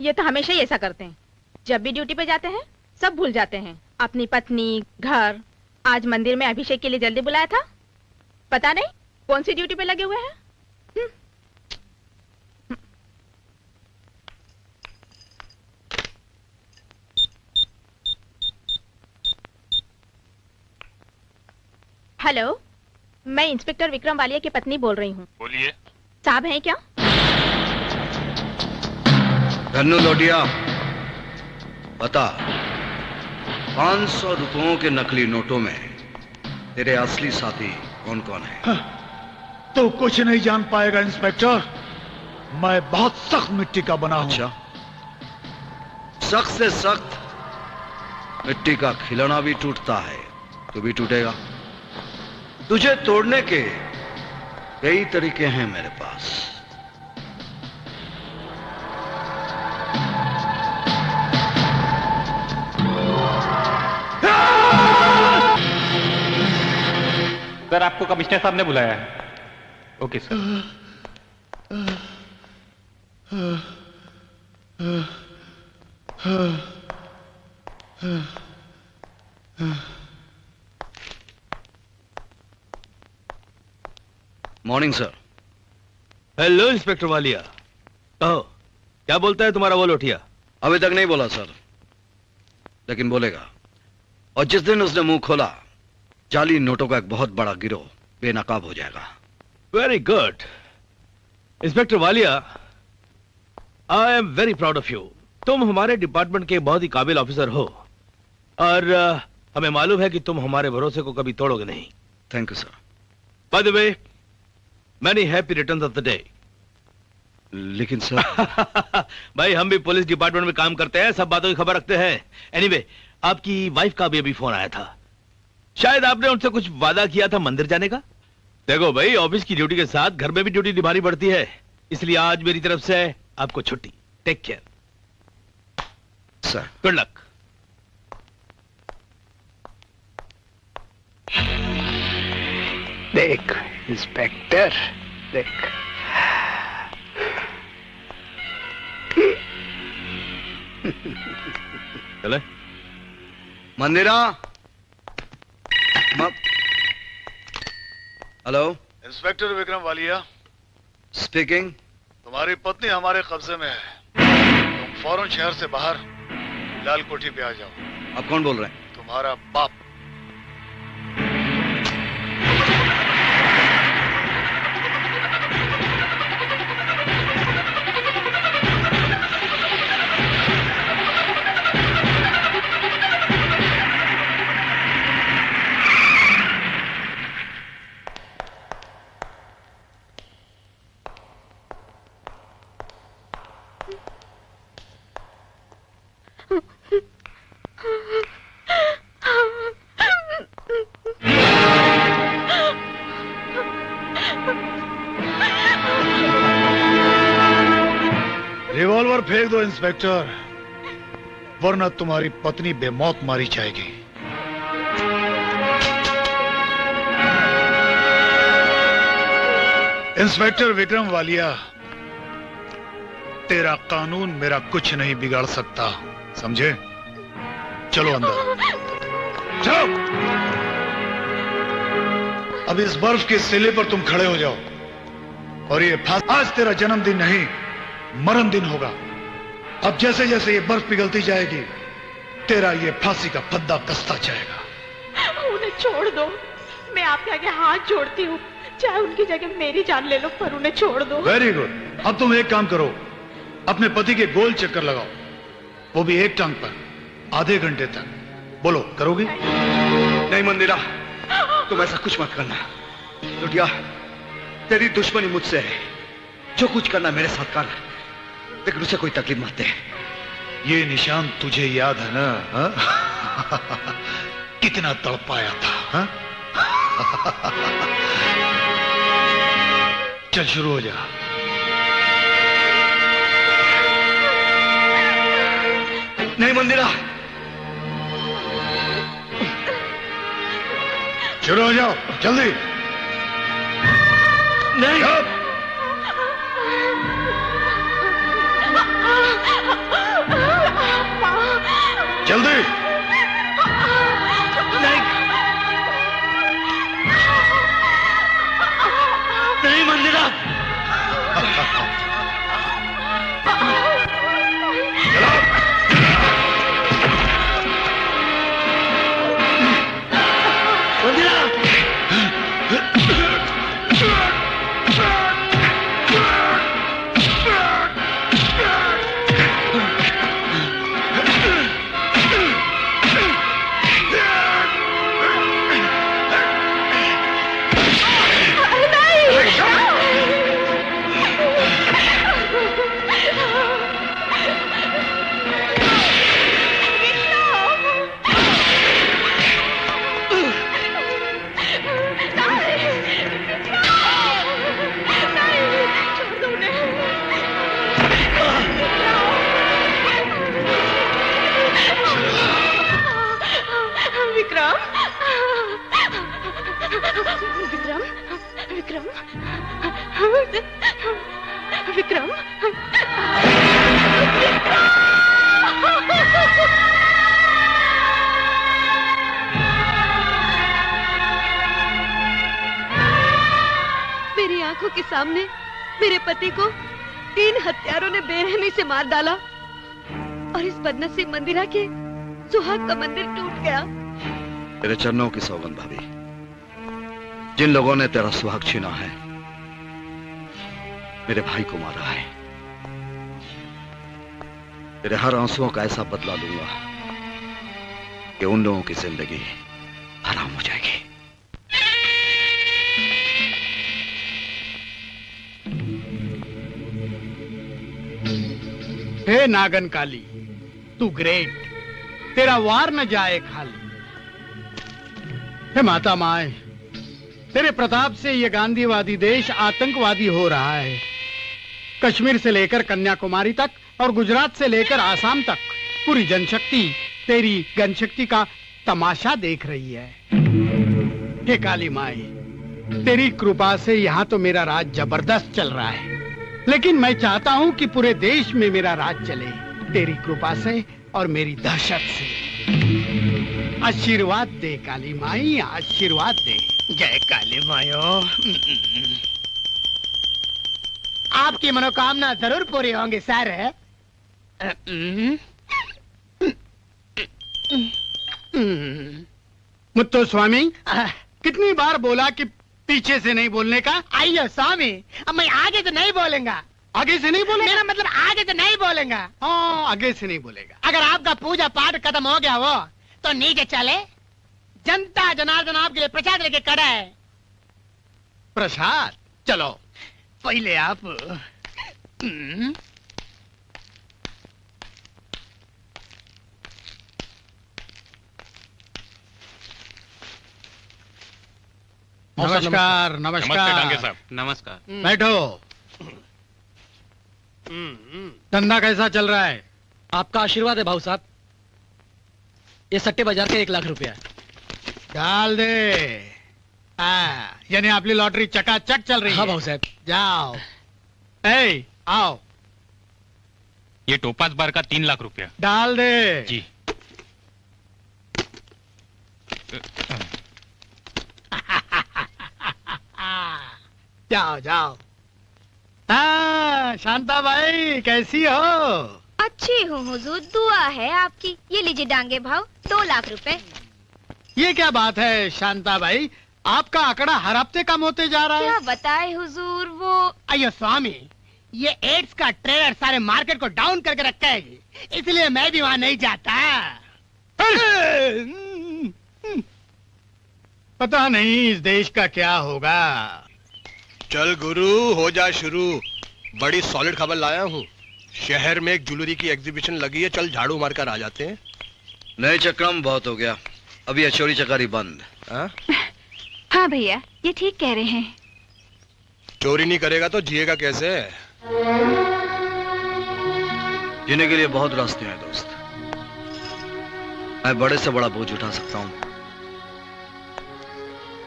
ये तो हमेशा ही ऐसा करते हैं, जब भी ड्यूटी पे जाते हैं सब भूल जाते हैं, अपनी पत्नी, घर। आज मंदिर में अभिषेक के लिए जल्दी बुलाया था, पता नहीं कौन सी ड्यूटी पे लगे हुए हैं। हेलो, मैं इंस्पेक्टर विक्रम वालिया की पत्नी बोल रही हूँ। बोलिए। साहब हैं क्या? धन्नू लोटिया, बता 500 रुपयों के नकली नोटों में तेरे असली साथी कौन कौन है? तो कुछ नहीं जान पाएगा इंस्पेक्टर, मैं बहुत सख्त मिट्टी का बना हूं। अच्छा, सख्त से सख्त मिट्टी का खिलौना भी टूटता है, तो भी टूटेगा। तुझे तोड़ने के कई तरीके हैं मेरे पास। सर, आपको कमिश्नर साहब ने बुलाया है। Okay sir. Morning sir. Hello inspector Walia, कहो क्या बोलता है तुम्हारा वो लोटिया? अभी तक नहीं बोला सर, लेकिन बोलेगा। और जिस दिन उसने मुंह खोला, जाली नोटों का एक बहुत बड़ा गिरोह बेनकाब हो जाएगा। Very good inspector Walia, I am very proud of you. तुम हमारे डिपार्टमेंट के बहुत ही काबिल ऑफिसर हो और हमें मालूम है कि तुम हमारे भरोसे को कभी तोड़ोगे नहीं। Thank you sir. By the way, many happy returns of the day. लेकिन सर भाई, हम भी पुलिस डिपार्टमेंट में काम करते हैं, सब बातों की खबर रखते हैं। एनीवे, आपकी वाइफ का भी अभी फोन आया था, शायद आपने उनसे कुछ वादा किया था मंदिर जाने का। देखो भाई, ऑफिस की ड्यूटी के साथ घर में भी ड्यूटी निभानी पड़ती है, इसलिए आज मेरी तरफ से आपको छुट्टी। Take care sir. Good luck. देख इंस्पेक्टर, देख। चले Mandira. Hello, inspector Vikram Walia speaking. तुम्हारी पत्नी हमारे कब्जे में है, तुम फौरन शहर से बाहर लाल कोठी पे आ जाओ। आप कौन बोल रहे हैं? तुम्हारा बाप। रिवॉल्वर फेंक दो इंस्पेक्टर, वरना तुम्हारी पत्नी बेमौत मारी जाएगी। इंस्पेक्टर विक्रम वालिया, तेरा कानून मेरा कुछ नहीं बिगाड़ सकता, समझे? चलो अंदर जाओ। अब इस बर्फ के सिले पर तुम खड़े हो जाओ और ये आज तेरा जन्मदिन नहीं, मरण दिन होगा। अब जैसे जैसे ये बर्फ पिघलती जाएगी, तेरा ये फांसी का फंदा कसता जाएगा। उन्हें छोड़ दो, मैं आपके आगे हाथ जोड़ती हूँ, चाहे उनकी जगह मेरी जान ले लो, पर उन्हें छोड़ दो। Very good. अब तुम एक काम करो, अपने पति के गोल चक्कर लगाओ, वो भी एक टांग पर, आधे घंटे तक। बोलो, करोगी? नहीं मंदिरा, तुम ऐसा कुछ मत करना। लुटिया, तेरी दुश्मनी मुझसे है, जो कुछ करना मेरे साथ कर, लेकिन उसे कोई तकलीफ मत दे। ये निशान तुझे याद है ना? हा? कितना तड़पाया था, हा? चल शुरू हो जा। नहीं मंदिरा, शुरू हो जाओ जल्दी। नहीं जल्दी। नहीं नहीं मंदिरा। विक्रम, मेरी आंखों के सामने मेरे पति को 3 हत्यारों ने बेरहमी से मार डाला और इस बदनसीब मंदिरा के सुहाग का मंदिर टूट गया। तेरे चरणों की सौगंध भाभी, जिन लोगों ने तेरा सुहाग छीना है, मेरे भाई को मारा है, तेरे हर आंसुओं का ऐसा बदला लूंगा कि उन लोगों की जिंदगी हराम हो जाएगी। हे नागन काली, तू ग्रेट, तेरा वार न जाए खाली। हे माता माए, तेरे प्रताप से ये गांधीवादी देश आतंकवादी हो रहा है। कश्मीर से लेकर कन्याकुमारी तक और गुजरात से लेकर आसाम तक पूरी जनशक्ति तेरी जनशक्ति का तमाशा देख रही है। हे काली माए, तेरी कृपा से यहाँ तो मेरा राज जबरदस्त चल रहा है, लेकिन मैं चाहता हूँ कि पूरे देश में मेरा राज चले, तेरी कृपा से और मेरी दहशत से। आशीर्वाद दे काली माई, आशीर्वाद दे। जय काली मायो। आपकी मनोकामना जरूर पूरी होंगी सर। मुत्तो स्वामी, कितनी बार बोला कि पीछे से नहीं बोलने का? आइयो स्वामी, अब मैं आगे से नहीं बोलेगा। आगे से नहीं बोलेगा? मेरा मतलब आगे से नहीं बोलेगा। हाँ, आगे से नहीं बोलेगा। अगर आपका पूजा पाठ खत्म हो गया वो तो नीचे चले, जनता जनार्दन आपके लिए प्रसाद लेके खड़ा है। प्रसाद? चलो पहले आप नमस्कार। नमस्ते डांगे नमस्कार। साहब। नमस्कार। बैठो। धंधा कैसा चल रहा है? आपका आशीर्वाद है भाऊ साहब। ये सट्टे बाजार के 1 लाख रुपया है। डाल दे। यानी आपली लॉटरी चकाचक चल रही है। हाँ भाऊ साहब। जाओ। ए, आओ। ये टोपाज बार का 3 लाख रुपया। डाल दे। जी। जाओ जाओ। हाँ, शांता भाई कैसी हो? अच्छी हूँ हुजूर, दुआ है आपकी। ये लीजिए डांगे भाव, 2 लाख रुपए। ये क्या बात है शांता भाई, आपका आंकड़ा हर हफ्ते कम होते जा रहा है। क्या बताए हुजूर, वो अयो स्वामी, ये एड्स का ट्रेलर सारे मार्केट को डाउन करके रखा है, इसलिए मैं भी वहाँ नहीं जाता। पता नहीं इस देश का क्या होगा। चल गुरु, हो जा शुरू। बड़ी सॉलिड खबर लाया हूँ। शहर में एक ज्वेलरी की एग्जीबिशन लगी है, चल झाड़ू मारकर आ जाते हैं। नहीं चक्रम, बहुत हो गया, अभी ये चोरी चकारी बंद। हाँ भैया, ये ठीक कह रहे हैं। चोरी नहीं करेगा तो जिएगा कैसे? जीने के लिए बहुत रास्ते हैं दोस्त। मैं बड़े से बड़ा बोझ उठा सकता हूँ,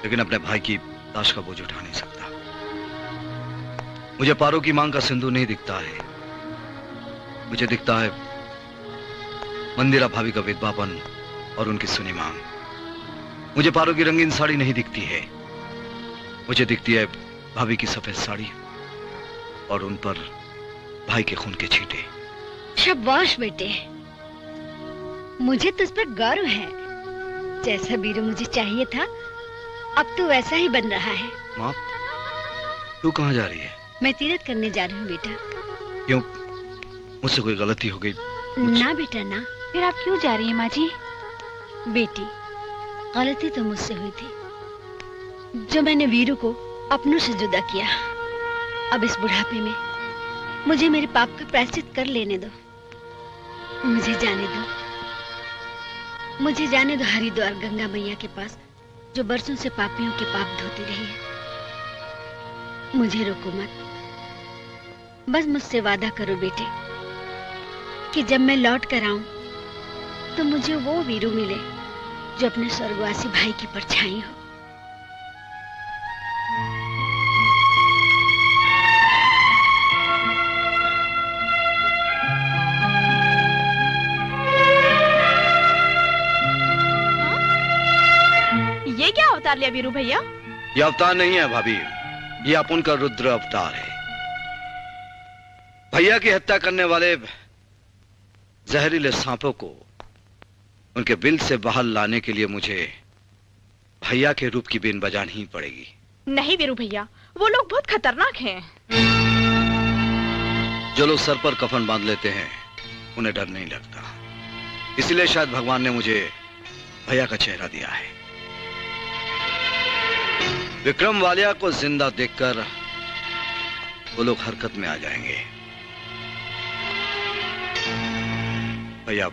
लेकिन अपने भाई की लाश का बोझ उठा नहीं सकता। मुझे पारो की मांग का सिंदूर नहीं दिखता है, मुझे दिखता है मंदिरा भाभी का विधवापन और उनकी सुनी मांग। मुझे पारो की रंगीन साड़ी नहीं दिखती है, मुझे दिखती है भाभी की सफेद साड़ी और उन पर भाई के खून के छींटे। शाबाश बेटे, मुझे तुझ पर गर्व है। जैसा वीरू मुझे चाहिए था, अब तू वैसा ही बन रहा है। माँ, तू कहाँ जा रही है? मैं तीरथ करने जा रही हूँ बेटा। क्यों, मुझसे कोई गलती हो गई? ना बेटा ना। फिर आप क्यों जा रही हैं माँ जी? बेटी, गलती तो मुझसे हुई थी, जो मैंने वीरू को अपनों से जुदा किया। अब इस बुढ़ापे में मुझे मेरे पाप का प्रायश्चित कर लेने दो। मुझे जाने दो, मुझे जाने दो हरिद्वार गंगा मैया के पास, जो बरसों से पापियों के पाप धोती रही है। मुझे रोको मत, बस मुझसे वादा करो बेटे कि जब मैं लौट कर आऊं तो मुझे वो वीरू मिले जो अपने स्वर्गवासी भाई की परछाई हो। ये क्या अवतार लिया वीरू भैया? ये अवतार नहीं है भाभी, ये अपन का रुद्र अवतार है। भैया की हत्या करने वाले जहरीले सांपों को उनके बिल से बाहर लाने के लिए मुझे भैया के रूप की बीन बजानी ही पड़ेगी। नहीं वीरू भैया, वो लोग बहुत खतरनाक हैं। जो लोग सर पर कफन बांध लेते हैं उन्हें डर नहीं लगता, इसलिए शायद भगवान ने मुझे भैया का चेहरा दिया है। विक्रम वालिया को जिंदा देखकर वो लोग हरकत में आ जाएंगे। भैया,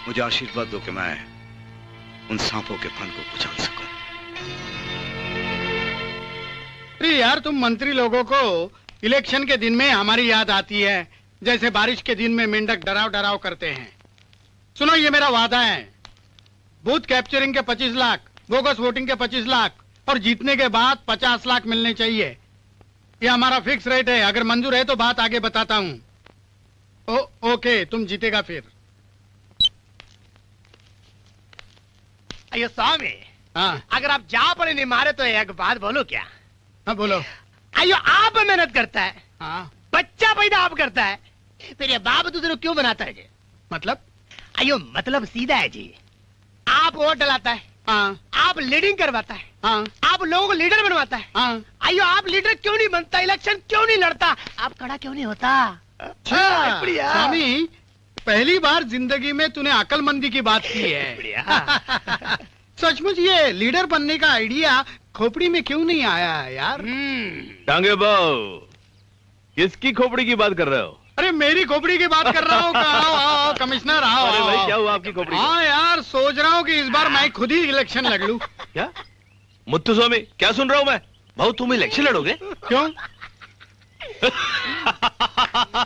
मुझे आशीर्वाद दो कि मैं उन सांपों के फन को कुचल सकूं। अरे यार, तुम मंत्री लोगों को इलेक्शन के दिन में हमारी याद आती है, जैसे बारिश के दिन में मेंढक डराव डराव करते हैं। सुनो, ये मेरा वादा है, बूथ कैप्चरिंग के 25 लाख, बोगस वोटिंग के 25 लाख और जीतने के बाद 50 लाख मिलने चाहिए। ये हमारा फिक्स रेट है। अगर मंजूर है तो बात आगे बताता हूँ। ओके, तुम जीतेगा फिर। अयो स्वामी, हाँ, अगर आप जा पर नहीं मारे तो एक बात बोलो क्या? हाँ बोलो। अयो, आप मेहनत करता है, हाँ, बच्चा पैदा आप करता है, फिर ये बाप दूसरे को क्यों बनाता है? मतलब अयो मतलब सीधा है जी। आप वोट डलाता है, आप लीडिंग करवाता है, आप लोगों को लीडर बनवाता है। अयो आप लीडर क्यों नहीं बनता, इलेक्शन क्यों नहीं लड़ता, आप खड़ा क्यों नहीं होता? स्वामी, पहली बार जिंदगी में तूने अकलमंदी की बात की है। सचमुच ये लीडर बनने का आइडिया खोपड़ी में क्यों नहीं आया यार? टांगे बाऊ, किसकी खोपड़ी की बात कर रहे हो? अरे मेरी खोपड़ी की बात कर रहा हूँ। आओ कमिश्नर आओ। अरे भाई क्या हुआ आपकी खोपड़ी? हाँ यार, सोच रहा हूँ कि इस बार मैं खुद ही इलेक्शन लड़ लूं। क्या मुत्तु स्वामी, क्या सुन रहा हूँ मैं? भाऊ तुम इलेक्शन लड़ोगे? क्यों?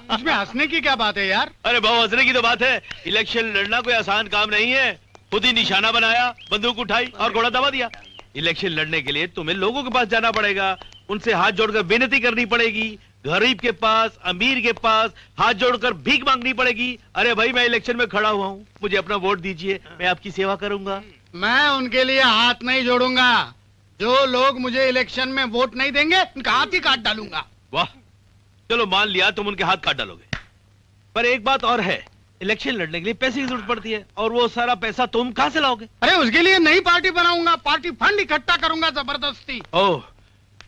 इसमें हंसने की क्या बात है यार? अरे भाऊ हंसने की तो बात है। इलेक्शन लड़ना कोई आसान काम नहीं है। खुद ही निशाना बनाया, बंदूक उठाई और घोड़ा दबा दिया। इलेक्शन लड़ने के लिए तुम्हें लोगों के पास जाना पड़ेगा, उनसे हाथ जोड़कर विनती करनी पड़ेगी, गरीब के पास, अमीर के पास हाथ जोड़कर भीख मांगनी पड़ेगी। अरे भाई मैं इलेक्शन में खड़ा हुआ हूँ, मुझे अपना वोट दीजिए, मैं आपकी सेवा करूंगा। मैं उनके लिए हाथ नहीं जोड़ूंगा। जो लोग मुझे इलेक्शन में वोट नहीं देंगे उनका हाथ ही काट डालूंगा। वाह, चलो मान लिया तुम उनके हाथ काट डालोगे, पर एक बात और है, इलेक्शन लड़ने के लिए पैसे की जरूरत पड़ती है, और वो सारा पैसा तुम कहां से लाओगे? अरे उसके लिए नई पार्टी बनाऊंगा, पार्टी फंड इकट्ठा करूंगा जबरदस्ती। ओह,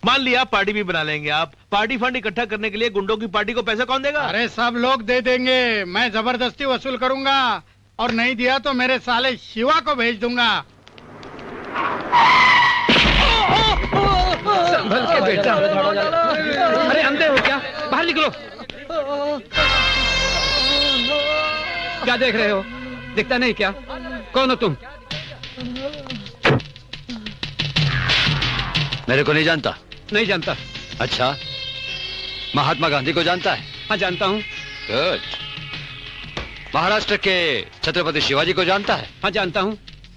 मान लिया पार्टी भी बना लेंगे आप। पार्टी फंड इकट्ठा करने के लिए गुंडों की पार्टी को पैसा कौन देगा? अरे सब लोग दे देंगे, मैं जबरदस्ती वसूल करूंगा, और नहीं दिया तो मेरे साले शिवा को भेज दूंगा। संभल के बेटा। अरे अंधे हो क्या? बाहर निकलो। क्या देख रहे हो? दिखता नहीं क्या? कौन हो तुम? मेरे को नहीं जानता? नहीं जानता। अच्छा, महात्मा गांधी को जानता है? हाँ जानता हूँ। गुड। महाराष्ट्र के छत्रपति शिवाजी को जानता है? हाँ जानता हूँ।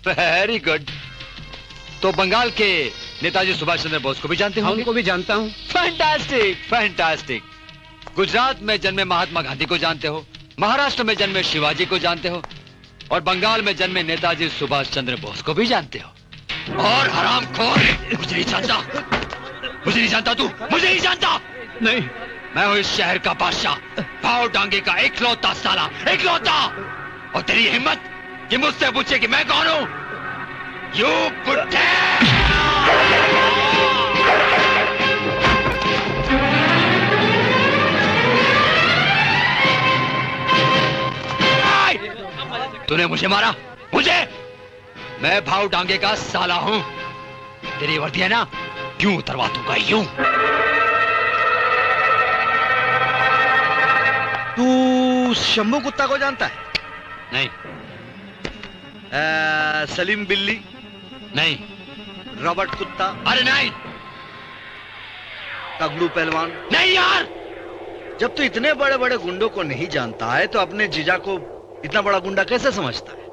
Very good. तो बंगाल के नेताजी सुभाष चंद्र बोस को भी जानते हो? उनको भी जानता हूँ। Fantastic, fantastic. गुजरात में जन्मे महात्मा गांधी को जानते हो, महाराष्ट्र में जन्मे शिवाजी को जानते हो, और बंगाल में जन्मे नेताजी सुभाष चंद्र बोस को भी जानते हो। और हरामखोर, मुझे नहीं जानता, मुझे नहीं जानता तू, मुझे नहीं जानता। नहीं, मैं हूँ इस शहर का बादशाह, पाव डांगे का इकलौता साला, इकलौता। और तेरी हिम्मत कि मुझसे पूछे कि मैं कौन हूँ? यू बुड्ढे! तूने मुझे मारा, मुझे? मैं भाव डांगे का साला हूं। तेरी वर्दी है ना, यूं उतरवा दूंगा, यूं। तू शंभू कुत्ता को जानता है? नहीं। सलीम बिल्ली? नहीं। रॉबर्ट कुत्ता? अरे नहीं। तगड़ू पहलवान? नहीं यार। जब तू इतने बड़े बड़े गुंडों को नहीं जानता है तो अपने जीजा को इतना बड़ा गुंडा कैसे समझता है?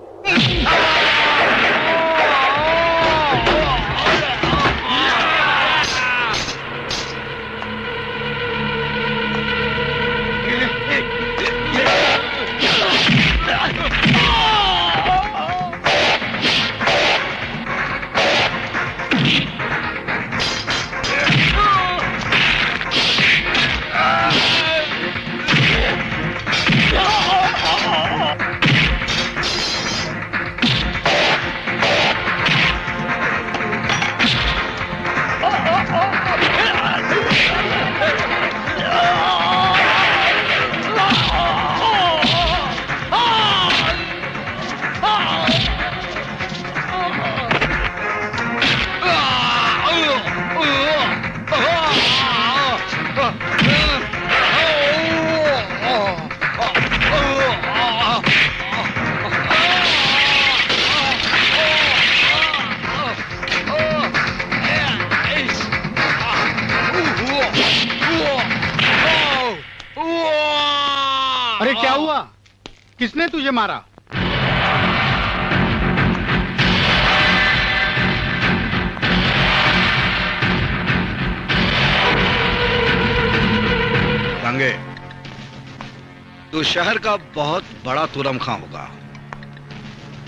अरे क्या हुआ? किसने तुझे मारा? गांगे, तू शहर का बहुत बड़ा तुरम खां होगा,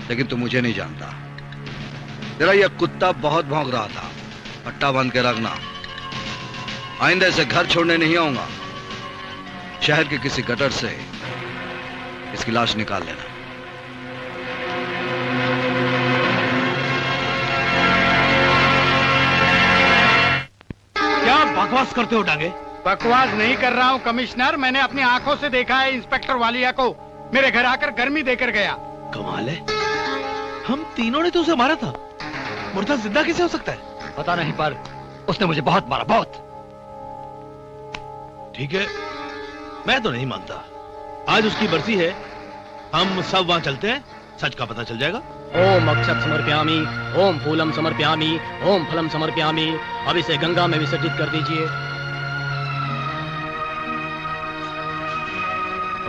लेकिन तू मुझे नहीं जानता। तेरा यह कुत्ता बहुत भौंक रहा था, पट्टा बांध के रखना। आइंदा से घर छोड़ने नहीं आऊंगा। शहर के किसी गटर से इसकी लाश निकाल लेना। क्या बकवास करते हो डांगे? बकवास नहीं कर रहा हूँ कमिश्नर, मैंने अपनी आंखों से देखा है इंस्पेक्टर वालिया को। मेरे घर आकर गर्मी देकर गया। कमाल है, हम तीनों ने तो उसे मारा था, मुर्दा जिंदा कैसे हो सकता है? पता नहीं, पर उसने मुझे बहुत मारा, बहुत। ठीक है, मैं तो नहीं मानता। आज उसकी बरसी है, हम सब वहां चलते हैं, सच का पता चल जाएगा। ओम अक्षत समर्पयामि, ओम फूलम समर्पयामि, ओम फलम समर्पयामि। अब इसे गंगा में विसर्जित कर दीजिए।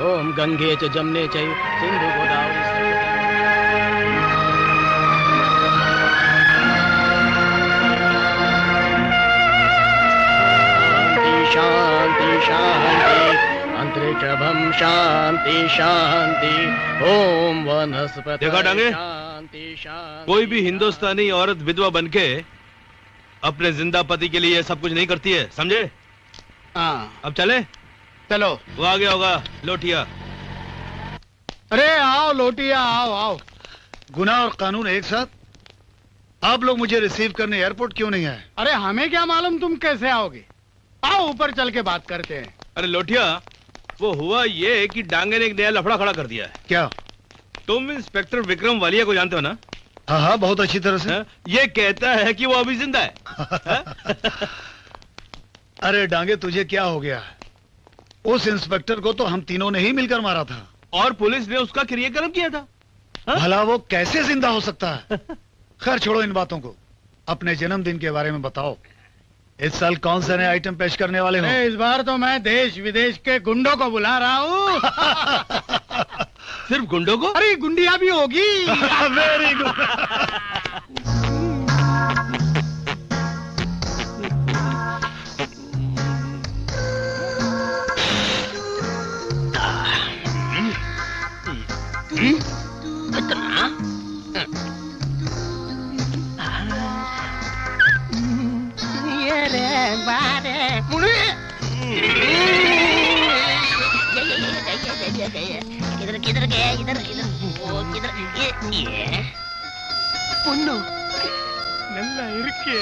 ओम गंगे च जमने चैव सिंधु गोदावरी शांति शांति, अंतरिक्षभम शांति शांति। ओम वनस्पति। देखा डांगे, कोई भी हिंदुस्तानी औरत विधवा बनके अपने जिंदा पति के लिए ये सब कुछ नहीं करती है, समझे? हाँ। अब चले? चलो। वो आ गया होगा लोटिया। अरे आओ लोटिया, आओ आओ। गुनाह और कानून एक साथ? आप लोग मुझे रिसीव करने एयरपोर्ट क्यों नहीं आए? अरे हमें क्या मालूम तुम कैसे आओगे। आओ ऊपर चल के बात करते हैं। अरे लोटिया, वो हुआ ये कि डांगे ने एक नया लफड़ा खड़ा कर दिया है। क्या? तुम इंस्पेक्टर विक्रम वालिया को जानते हो ना? हाँ हाँ, बहुत अच्छी तरह से। ये कहता है कि वो अभी जिंदा है। अरे डांगे, तुझे क्या हो गया? उस इंस्पेक्टर को तो हम तीनों ने ही मिलकर मारा था, और पुलिस ने उसका क्रियाक्रम किया था। भला वो कैसे जिंदा हो सकता है? खैर छोड़ो इन बातों को, अपने जन्मदिन के बारे में बताओ। इस साल कौन से नए आइटम पेश करने वाले हो? इस बार तो मैं देश विदेश के गुंडों को बुला रहा हूँ। सिर्फ गुंडों को? अरे गुंडिया भी होगी। Very good. किधर किधर गया? इधर इधर वो किधर? ये पुन्नु नल्ला इरके।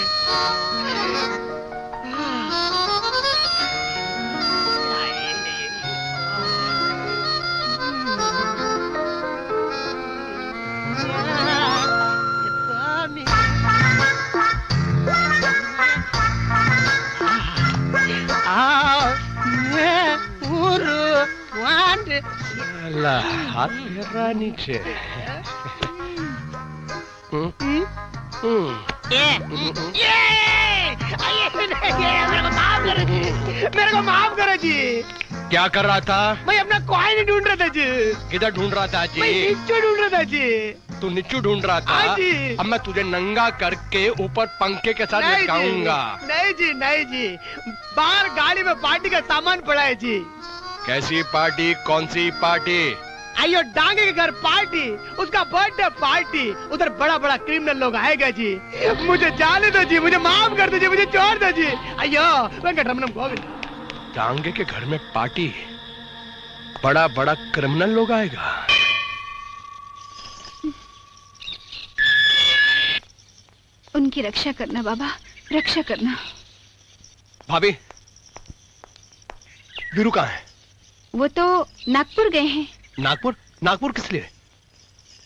हाथ फेरा नीचे। मेरे को माफ करो जी। क्या कर रहा था? मैं अपना कॉइन ढूंढ रहा था जी। किधर ढूंढ रहा था जी? मैं निच्चू ढूंढ रहा था जी। तू निच्चू ढूंढ रहा था? हाँ जी। अब मैं तुझे नंगा करके ऊपर पंखे के साथ लटकाऊंगा। नहीं जी, नहीं जी, बाहर गाड़ी में पार्टी का सामान पड़ा है जी। कैसी पार्टी? कौन सी पार्टी? आइयो डांगे के घर पार्टी, उसका बर्थडे पार्टी। उधर बड़ा बड़ा क्रिमिनल लोग आएगा जी। मुझे जाने दो जी, मुझे माफ कर दो जी, मुझे छोड़ दो जी। आइयो वेंकटरमणम गोविंद। डांगे के घर में पार्टी, बड़ा बड़ा क्रिमिनल लोग आएगा। उनकी रक्षा करना बाबा, रक्षा करना। भाभी, वीरू कहाँ है? वो तो नागपुर गए हैं। नागपुर? नागपुर किस लिए?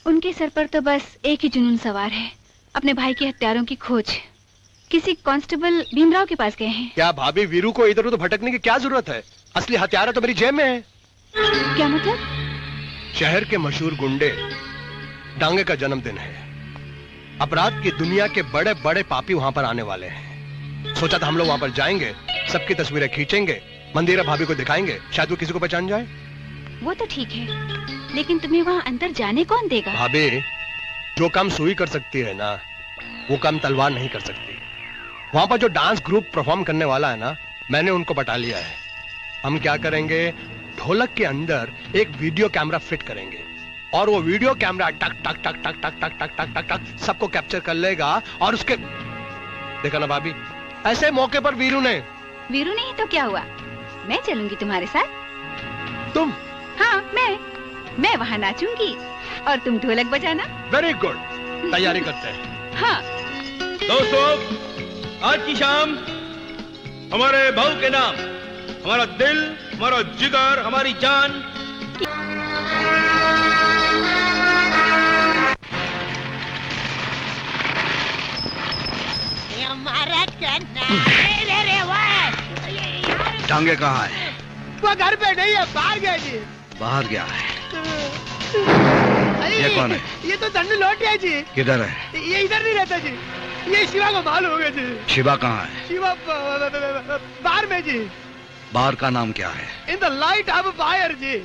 उनके सर पर तो बस एक ही जुनून सवार है, अपने भाई के हत्यारों की खोज। किसी कांस्टेबल भीमराव के पास गए हैं। क्या भाभी, वीरू को इधर उधर भटकने की क्या जरूरत है? असली हथियार तो मेरी जेब में है। क्या मतलब? शहर के मशहूर गुंडे डांगे का जन्मदिन है। अपराध की दुनिया के बड़े बड़े पापी वहां पर आने वाले हैं। सोचा था हम लोग वहां पर जाएंगे, सबकी तस्वीरें खींचेंगे, मंदिरा भाभी को दिखाएंगे, शायद वो किसी को पहचान जाए। वो तो ठीक है, लेकिन तुम्हें वहाँ अंदर जाने कौन देगा? भाभी, जो काम सुई कर सकती है ना, वो काम तलवार नहीं कर सकती। वहां पर जो डांस ग्रुप परफॉर्म करने वाला है ना, मैंने उनको बता लिया है। हम क्या करेंगे, ढोलक के अंदर एक वीडियो कैमरा फिट करेंगे और वो वीडियो कैमरा टक टक टक टक टक टक टक टक टक टक सबको कैप्चर कर लेगा। और उसके देखा ना भाभी, ऐसे मौके पर वीरू नहीं तो क्या हुआ, मैं चलूंगी तुम्हारे साथ। तुम? हाँ, मैं वहाँ नाचूंगी और तुम ढोलक बजाना। वेरी गुड, तैयारी करते हैं। हाँ दोस्तों, आज की शाम हमारे भाऊ के नाम, हमारा दिल, हमारा जिगर, हमारी जान। हमारा टांगे कहाँ है? वो घर पे नहीं है, बाहर गया जी। बाहर गया है। ये कौन है? ये तो धन्नू लोटिया जी। किधर है? ये इधर नहीं रहता जी, ये शिवा को मालूम होगा जी। शिवा कहाँ है? शिवा बाहर में जी। बाहर का नाम क्या है? In the light of fire जी।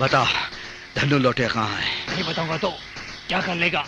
बता, धन्नू लोटिया कहाँ है? नहीं बताऊंगा तो क्या कर लेगा?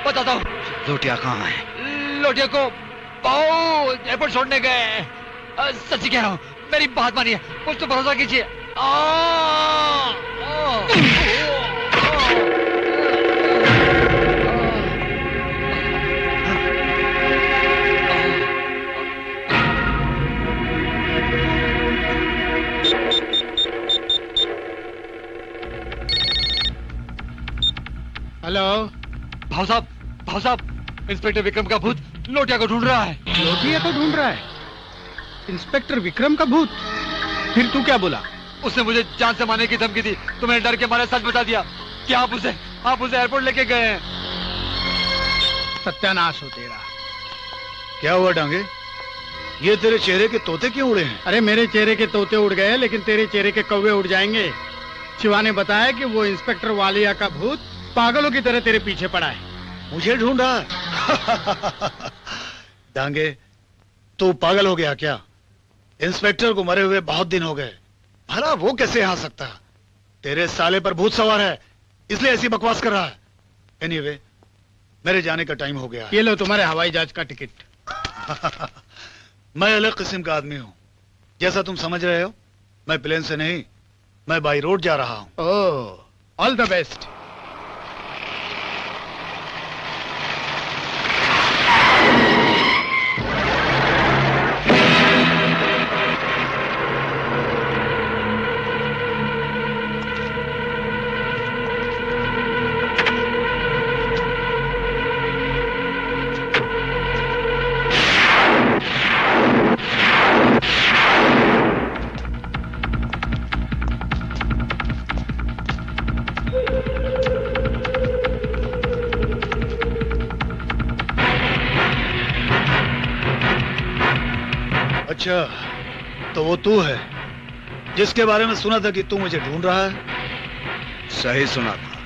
बताता हूँ। लोटिया कहाँ है? लोटिया को पाओ एयरपोर्ट छोड़ने गए। सच्ची कह रहा हूँ, मेरी बात मानिए, कुछ तो भरोसा कीजिए। हेलो भाऊ साहब, इंस्पेक्टर विक्रम का भूत लोटिया को ढूंढ रहा है। लोटिया को ढूंढ रहा है? इंस्पेक्टर विक्रम का भूत? फिर तू क्या बोला? उसने मुझे जान से मारने की धमकी दी, तो मैंने डर के मारे सच बता दिया कि आप उसे एयरपोर्ट लेके गए हैं। सत्यानाश हो तेरा। क्या हुआ डांगे? ये तेरे चेहरे के तोते क्यों उड़े हैं? अरे मेरे चेहरे के तोते उड़ गए, लेकिन तेरे चेहरे के कौवे उड़ जाएंगे। शिवा ने बताया कि वो इंस्पेक्टर वालिया का भूत पागलों की तरह तेरे पीछे पड़ा है। मुझे ढूंढ रहा है? डांगे, तू पागल हो गया क्या? इंस्पेक्टर को मरे हुए बहुत दिन हो गए, भला वो कैसे आ सकता? तेरे साले पर भूत सवार है, इसलिए ऐसी बकवास कर रहा है। एनीवे, मेरे जाने का टाइम हो गया। ये लो तुम्हारे हवाई जहाज का टिकट। मैं अलग किस्म का आदमी हूँ, जैसा तुम समझ रहे हो। मैं प्लेन से नहीं, मैं बाई रोड जा रहा हूँ। ओह, ऑल द बेस्ट। अच्छा, तो वो तू है जिसके बारे में सुना था कि तू मुझे ढूंढ रहा है? सही सुना था।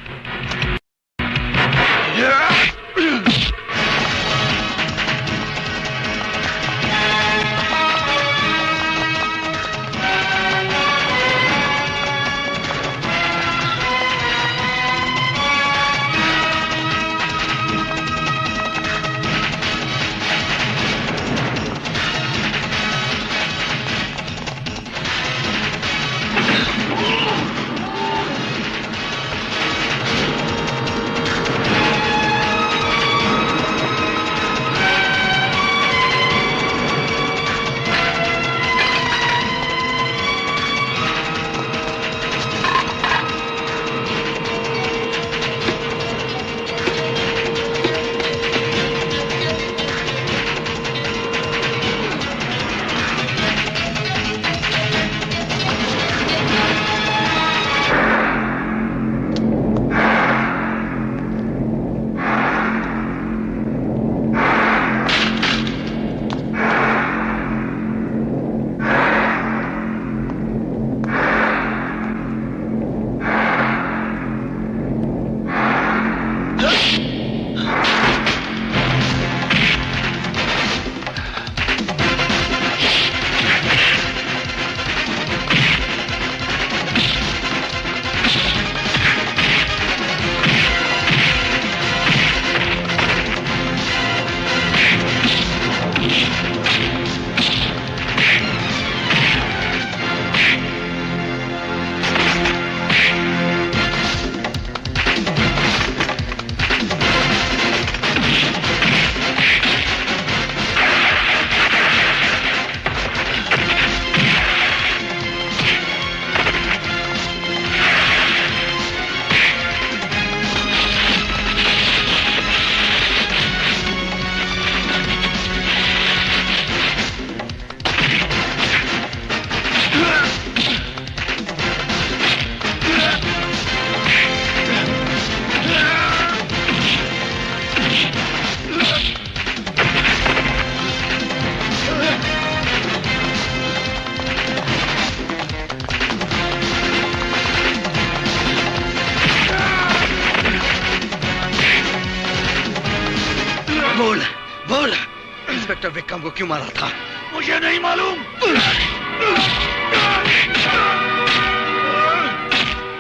इंस्पेक्टर विक्रम को क्यों मारा था? मुझे नहीं मालूम।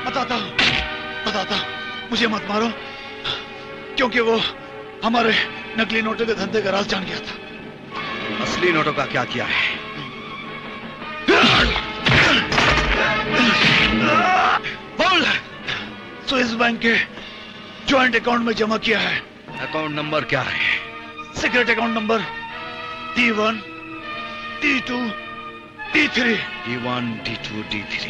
बताता हूं, मुझे मत मारो, क्योंकि वो हमारे नकली नोटों के धंधे का राज जान गया था। असली नोटों का क्या किया है? बोल। स्विस बैंक के ज्वाइंट अकाउंट में जमा किया है। अकाउंट नंबर क्या है? Secret account number D1, D2, D3। D1, D2, D3।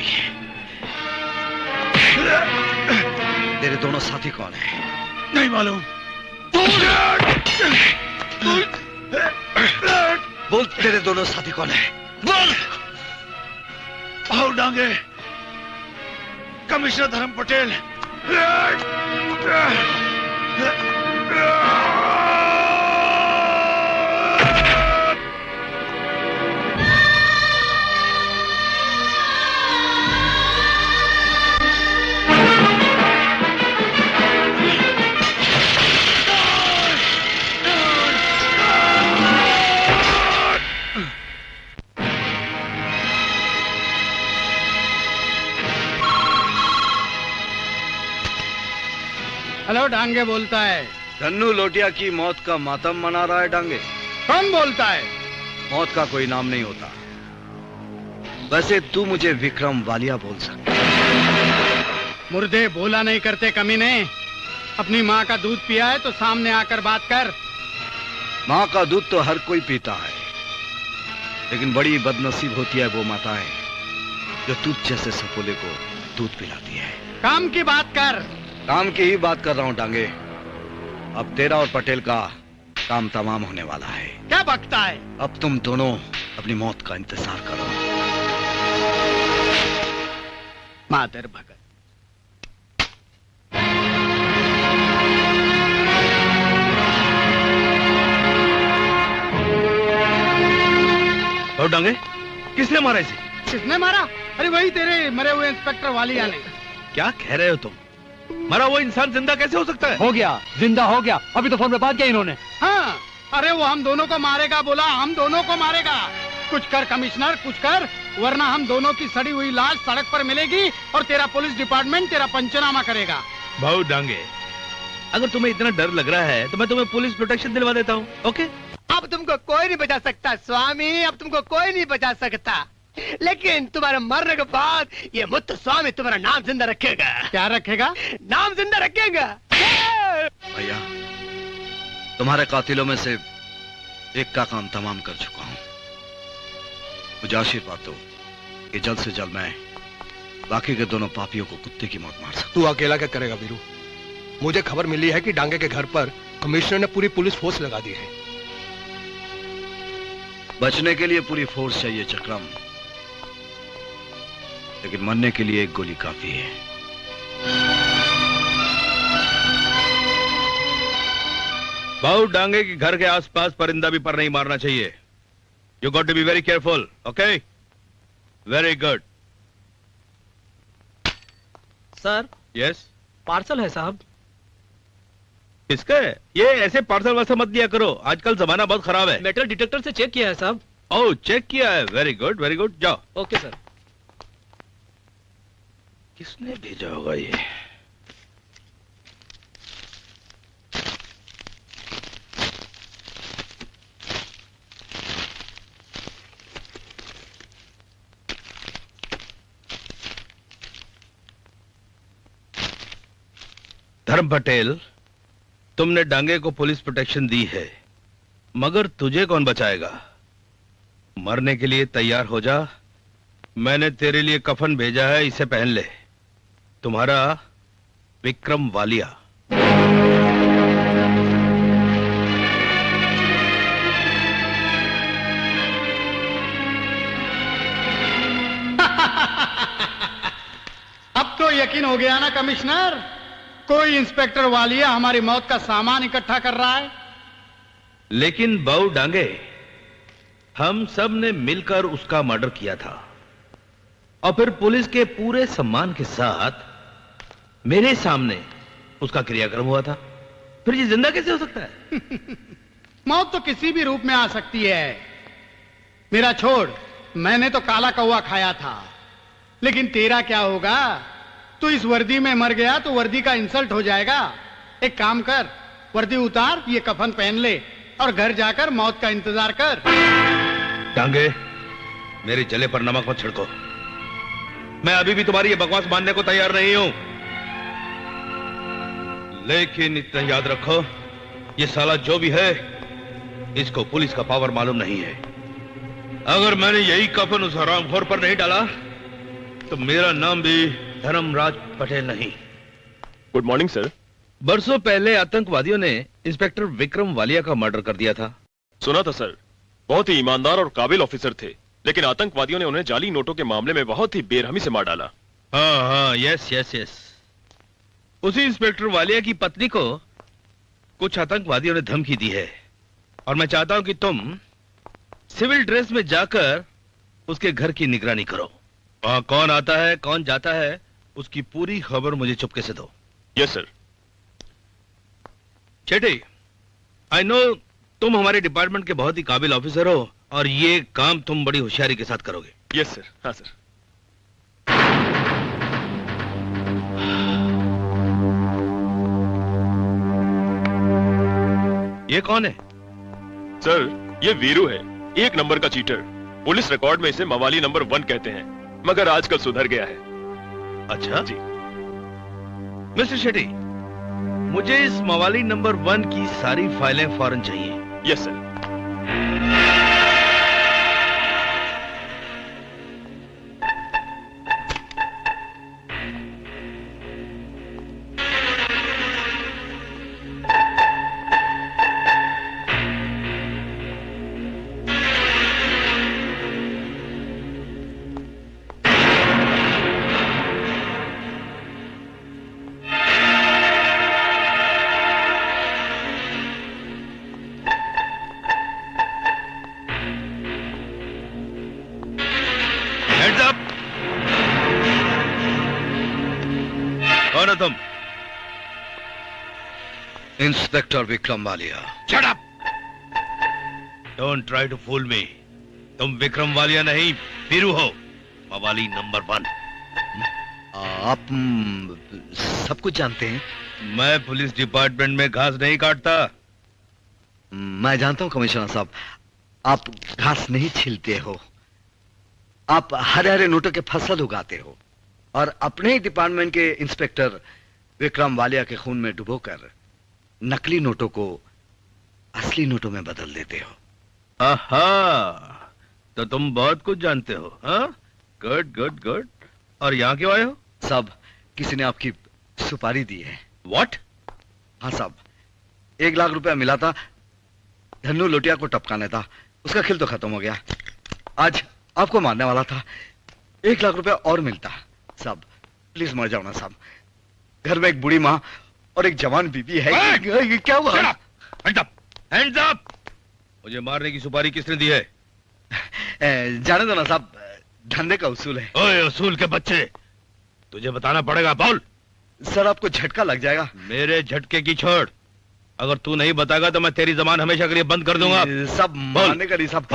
तेरे दोनों साथी कौन है? नहीं मालूम। बोल, तेरे दोनों साथी कौन है? बोल। भाऊ डांगे, कमिश्नर धर्म पटेल। हेलो, डांगे बोलता है। धन्नू लोटिया की मौत का मातम मना रहा है डांगे? कौन बोलता है? मौत का कोई नाम नहीं होता। वैसे तू मुझे विक्रम वालिया बोल सकता। मुर्दे बोला नहीं करते कमीने। अपनी माँ का दूध पिया है तो सामने आकर बात कर। माँ का दूध तो हर कोई पीता है, लेकिन बड़ी बदनसीब होती है वो माताएं जो तुझ जैसे सपोले को दूध पिलाती है। काम की बात कर। काम की ही बात कर रहा हूँ डांगे। अब तेरा और पटेल का काम तमाम होने वाला है। क्या बकता है? अब तुम दोनों अपनी मौत का इंतजार करो। मादर भगत। और डांगे, किसने मारा इसे? किसने मारा? अरे वही तेरे मरे हुए इंस्पेक्टर वालिया ने। क्या कह रहे हो तुम? मरा वो इंसान जिंदा कैसे हो सकता है? हो गया, जिंदा हो गया। अभी तो फोन पे बात किया इन्होंने। हाँ, अरे वो हम दोनों को मारेगा बोला, हम दोनों को मारेगा। कुछ कर कमिश्नर, कुछ कर, वरना हम दोनों की सड़ी हुई लाश सड़क पर मिलेगी और तेरा पुलिस डिपार्टमेंट तेरा पंचनामा करेगा। भाऊ डांगे, अगर तुम्हें इतना डर लग रहा है तो मैं तुम्हें पुलिस प्रोटेक्शन दिलवा देता हूँ। ओके? अब तुमको कोई नहीं बचा सकता स्वामी, अब तुमको कोई नहीं बचा सकता। लेकिन तुम्हारे मरने के बाद ये मुत्तु स्वामी तुम्हारा नाम जिंदा रखेगा। क्या रखेगा? नाम जिंदा रखेगा। भैया, तुम्हारे कातिलों में से एक का काम तमाम कर चुका हूं। मुझे आशीर्वाद दो कि जल्द से जल्द मैं बाकी के दोनों पापियों को कुत्ते की मौत मार सकूं। तू अकेला क्या करेगा वीरू? मुझे खबर मिली है कि डांगे के घर पर कमिश्नर ने पूरी पुलिस फोर्स लगा दी है। बचने के लिए पूरी फोर्स चाहिए चक्रम, लेकिन मरने के लिए एक गोली काफी है। भाऊ डांगे के घर के आसपास परिंदा भी पर नहीं मारना चाहिए। You got to be very careful. Okay? Very good. Sir. Yes? Parcel है साहब। किसका है? ये ऐसे पार्सल वैसे मत दिया करो, आजकल जमाना बहुत खराब है। मेटल डिटेक्टर से चेक किया है साहब। ओह, चेक किया है। Very good, very good. जाओ। Okay sir. किसने भेजा होगा ये? धर्म पटेल, तुमने डांगे को पुलिस प्रोटेक्शन दी है, मगर तुझे कौन बचाएगा? मरने के लिए तैयार हो जा। मैंने तेरे लिए कफन भेजा है, इसे पहन ले। तुम्हारा विक्रम वालिया। अब तो यकीन हो गया ना कमिश्नर, कोई इंस्पेक्टर वालिया हमारी मौत का सामान इकट्ठा कर रहा है। लेकिन बाऊ डांगे, हम सब ने मिलकर उसका मर्डर किया था और फिर पुलिस के पूरे सम्मान के साथ मेरे सामने उसका क्रियाक्रम हुआ था। फिर ये जिंदा कैसे हो सकता है? मौत तो किसी भी रूप में आ सकती है। मेरा छोड़, मैंने तो काला कौवा खाया था, लेकिन तेरा क्या होगा? तू इस वर्दी में मर गया तो वर्दी का इंसल्ट हो जाएगा। एक काम कर, वर्दी उतार, ये कफन पहन ले और घर जाकर मौत का इंतजार कर। डांगे, मेरे जले पर नमक मत छिड़को। मैं अभी भी तुम्हारी ये बकवास मानने को तैयार नहीं हूं, लेकिन इतना याद रखो, ये साला जो भी है, इसको पुलिस का पावर मालूम नहीं है। अगर मैंने यही कफन उस हरामखोर पर नहीं डाला तो मेरा नाम भी धर्मराज पटेल नहीं। Good morning sir. बरसों पहले आतंकवादियों ने इंस्पेक्टर विक्रम वालिया का मर्डर कर दिया था। सुना था सर, बहुत ही ईमानदार और काबिल ऑफिसर थे, लेकिन आतंकवादियों ने उन्हें जाली नोटों के मामले में बहुत ही बेरहमी से मार डाला। हाँ, यस यस यस। उसी इंस्पेक्टर वालिया की पत्नी को कुछ आतंकवादियों ने धमकी दी है, और मैं चाहता हूं कि तुम सिविल ड्रेस में जाकर उसके घर की निगरानी करो। वहां कौन आता है, कौन जाता है, उसकी पूरी खबर मुझे चुपके से दो। Yes sir. Cheti, I know तुम हमारे डिपार्टमेंट के बहुत ही काबिल ऑफिसर हो, और ये काम तुम बड़ी होशियारी के साथ करोगे। Yes sir. हाँ सर। ये कौन है? सर, ये वीरू है, एक नंबर का चीटर। पुलिस रिकॉर्ड में इसे मवाली नंबर 1 कहते हैं, मगर आजकल सुधर गया है। अच्छा जी। मिस्टर शेट्टी, मुझे इस मवाली नंबर 1 की सारी फाइलें फौरन चाहिए। Yes sir. कौन हो तुम? Inspector Vikram Walia. Shut up! Don't try to fool me. तुम विक्रम वालिया नहीं, वीरू हो, मवाली नंबर 1। आप सब कुछ जानते हैं? मैं पुलिस डिपार्टमेंट में घास नहीं काटता। मैं जानता हूं कमिश्नर साहब, आप घास नहीं छीलते हो, आप हरे हरे नोटों के फसल उगाते हो, और अपने ही डिपार्टमेंट के इंस्पेक्टर विक्रम वालिया के खून में डुबोकर नकली नोटों को असली नोटों में बदल देते हो। आहा, तो तुम बहुत कुछ जानते हो। हाँ, गुड गुड गुड। और यहाँ क्यों आए हो? साहब, किसी ने आपकी सुपारी दी है। What? हाँ साहब, 1 लाख रुपया मिला था, धन्नू लोटिया को टपकाने था, उसका खेल तो खत्म हो गया। आज आपको मारने वाला था, 1 लाख रुपया और मिलता। साहब प्लीज मर जाओ ना साहब, घर में एक बूढ़ी माँ और एक जवान बीबी है। क्या हुआ? Hands up! Hands up! मुझे मारने की सुपारी किसने दी है? जाने दो ना साहब, धंधे का उसूल है। ओए उसूल के बच्चे, तुझे बताना पड़ेगा, बोल। सर आपको झटका लग जाएगा। मेरे झटके की छोड़, अगर तू नहीं बताएगा तो मैं तेरी जबान हमेशा के लिए बंद कर दूंगा। सब मानने का नहीं साहब,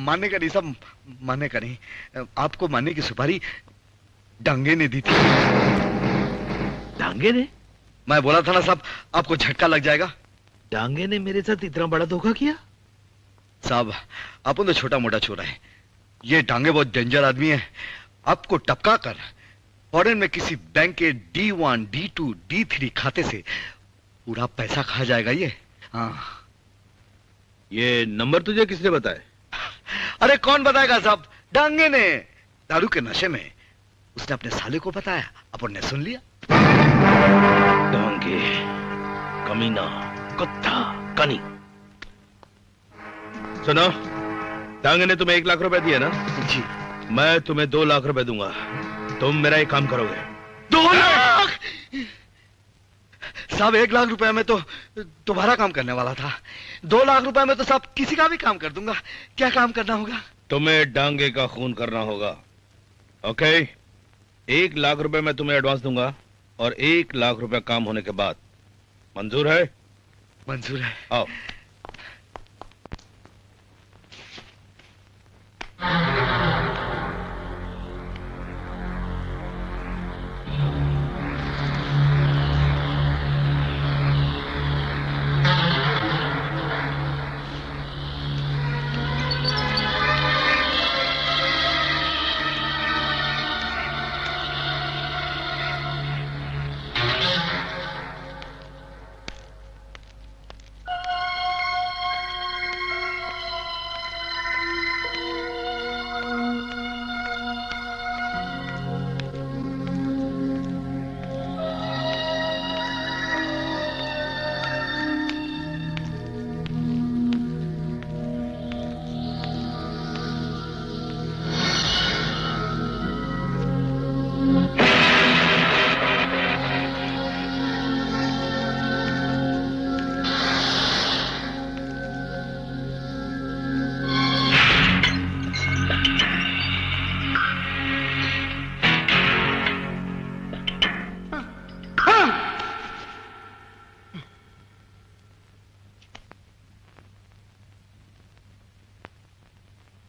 मानने का नहीं साहब, मानने का नहीं। आपको मारने की सुपारी डांगे ने दी थी। डांगे ने? मैं बोला था ना साहब, आपको झटका लग जाएगा। डांगे ने मेरे साथ इतना बड़ा धोखा किया? साहब अपन तो छोटा मोटा छोरा है, ये डांगे बहुत डेंजर आदमी है। आपको टपका कर फॉरेन में किसी बैंक के D1, D2, D3 खाते से पूरा पैसा खा जाएगा ये। हाँ। ये नंबर तुझे किसने बताया? अरे कौन बताएगा साहब, डांगे ने। दारू के नशे में उसने अपने साले को बताया, अपन ने सुन लिया। डांगे, कमीना, कुत्ता, कनी। सुनो, डांगे ने तुम्हें 1 लाख रुपए दिए ना? जी। मैं तुम्हें 2 लाख रुपए दूंगा, तुम मेरा एक काम करोगे। 2 लाख? साहब 1 लाख रुपए में तो तुम्हारा काम करने वाला था, 2 लाख रुपए में तो साहब किसी का भी काम कर दूंगा। क्या काम करना होगा? तुम्हें डांगे का खून करना होगा। ओके, 1 लाख रुपए मैं तुम्हें एडवांस दूंगा, और 1 लाख रुपए काम होने के बाद। मंजूर है? मंजूर है। आओ।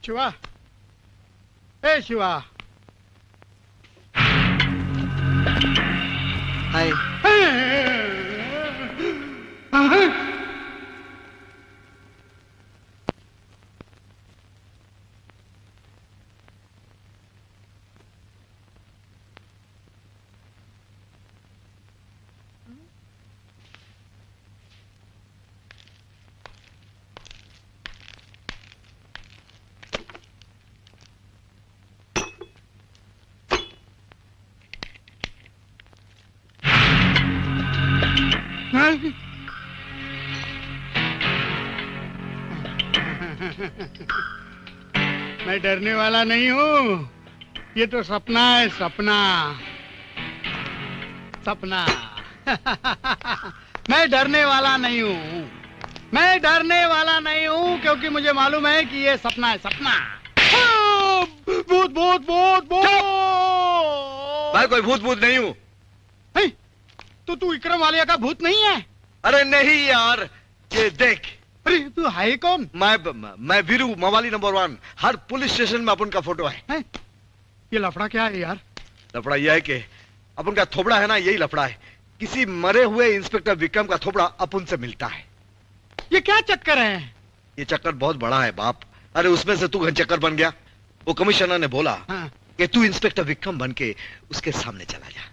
शिवा, ए शिवा। हाय। मैं डरने वाला नहीं हूँ। ये तो सपना है, सपना सपना। मैं डरने वाला नहीं हूँ। मैं डरने वाला नहीं हूँ क्योंकि मुझे मालूम है कि ये सपना है, सपना। भूत भूत भूत भूत। मैं कोई भूत भूत नहीं हूँ। तो तू विक्रम वालिया का भूत नहीं है? अरे नहीं यार, ये देख। अरे तू है कौन? मैं वीरू, मवाली नंबर 1। हर पुलिस स्टेशन में अपन का फोटो है। ये लफड़ा क्या है यार? लफड़ा यह है कि अपन का थोबड़ा है ना, यही लफड़ा है। किसी मरे हुए इंस्पेक्टर विक्रम का थोबड़ा अपन से मिलता है। ये क्या चक्कर है? ये चक्कर बहुत बड़ा है बाप। अरे उसमें से तू घन चक्कर बन गया। वो कमिश्नर ने बोला कि तू इंस्पेक्टर विक्रम बन के उसके सामने चला जा।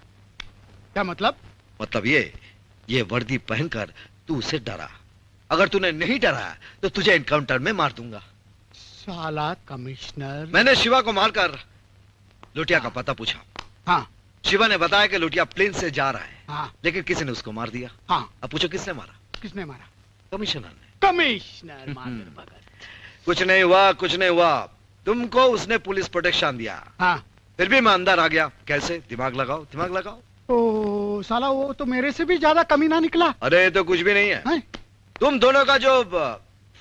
क्या मतलब? मतलब ये वर्दी पहनकर तू उसे डरा। अगर तूने नहीं डरा तो तुझे एनकाउंटर में मार दूंगा। साला कमिश्नर। मैंने शिवा को मारकर लुटिया का पता पूछा। हाँ। शिवा ने बताया कि लुटिया प्लेन से जा रहा है। हाँ। लेकिन किसी ने उसको मार दिया। हाँ। अब पूछो किसने मारा? किसने मारा? कमिश्नर ने। कमिश्नर कुछ नहीं हुआ, कुछ नहीं हुआ। तुमको उसने पुलिस प्रोटेक्शन दिया। हाँ। फिर भी मैं अंदर आ गया। कैसे? दिमाग लगाओ, दिमाग लगाओ। ओ साला, वो तो मेरे से भी ज्यादा कमीना निकला। अरे तो कुछ भी नहीं है। तुम दोनों का जो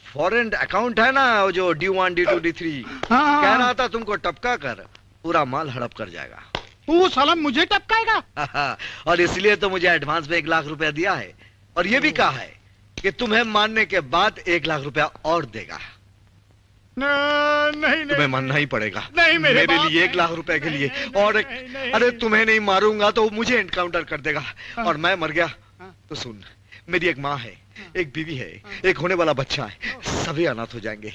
फॉरेन अकाउंट है ना, वो जो D1, D2, D3, कह रहा था तुमको टपका कर पूरा माल हड़प कर जाएगा। वो साला मुझे टपकाएगा? और इसलिए तो मुझे एडवांस में 1 लाख रुपया दिया है। और ये भी कहा है कि तुम्हें मानने के बाद 1 लाख रुपया और देगा। नहीं, तुम्हें मानना ही पड़ेगा। नहीं, मेरे लिए 1 लाख रुपए के लिए। और अरे तुम्हें नहीं मारूंगा तो मुझे एनकाउंटर कर देगा। और मैं मर गया तो सुन, मेरी एक माँ है, एक बीवी है, एक होने वाला बच्चा है। सभी अनाथ हो जाएंगे।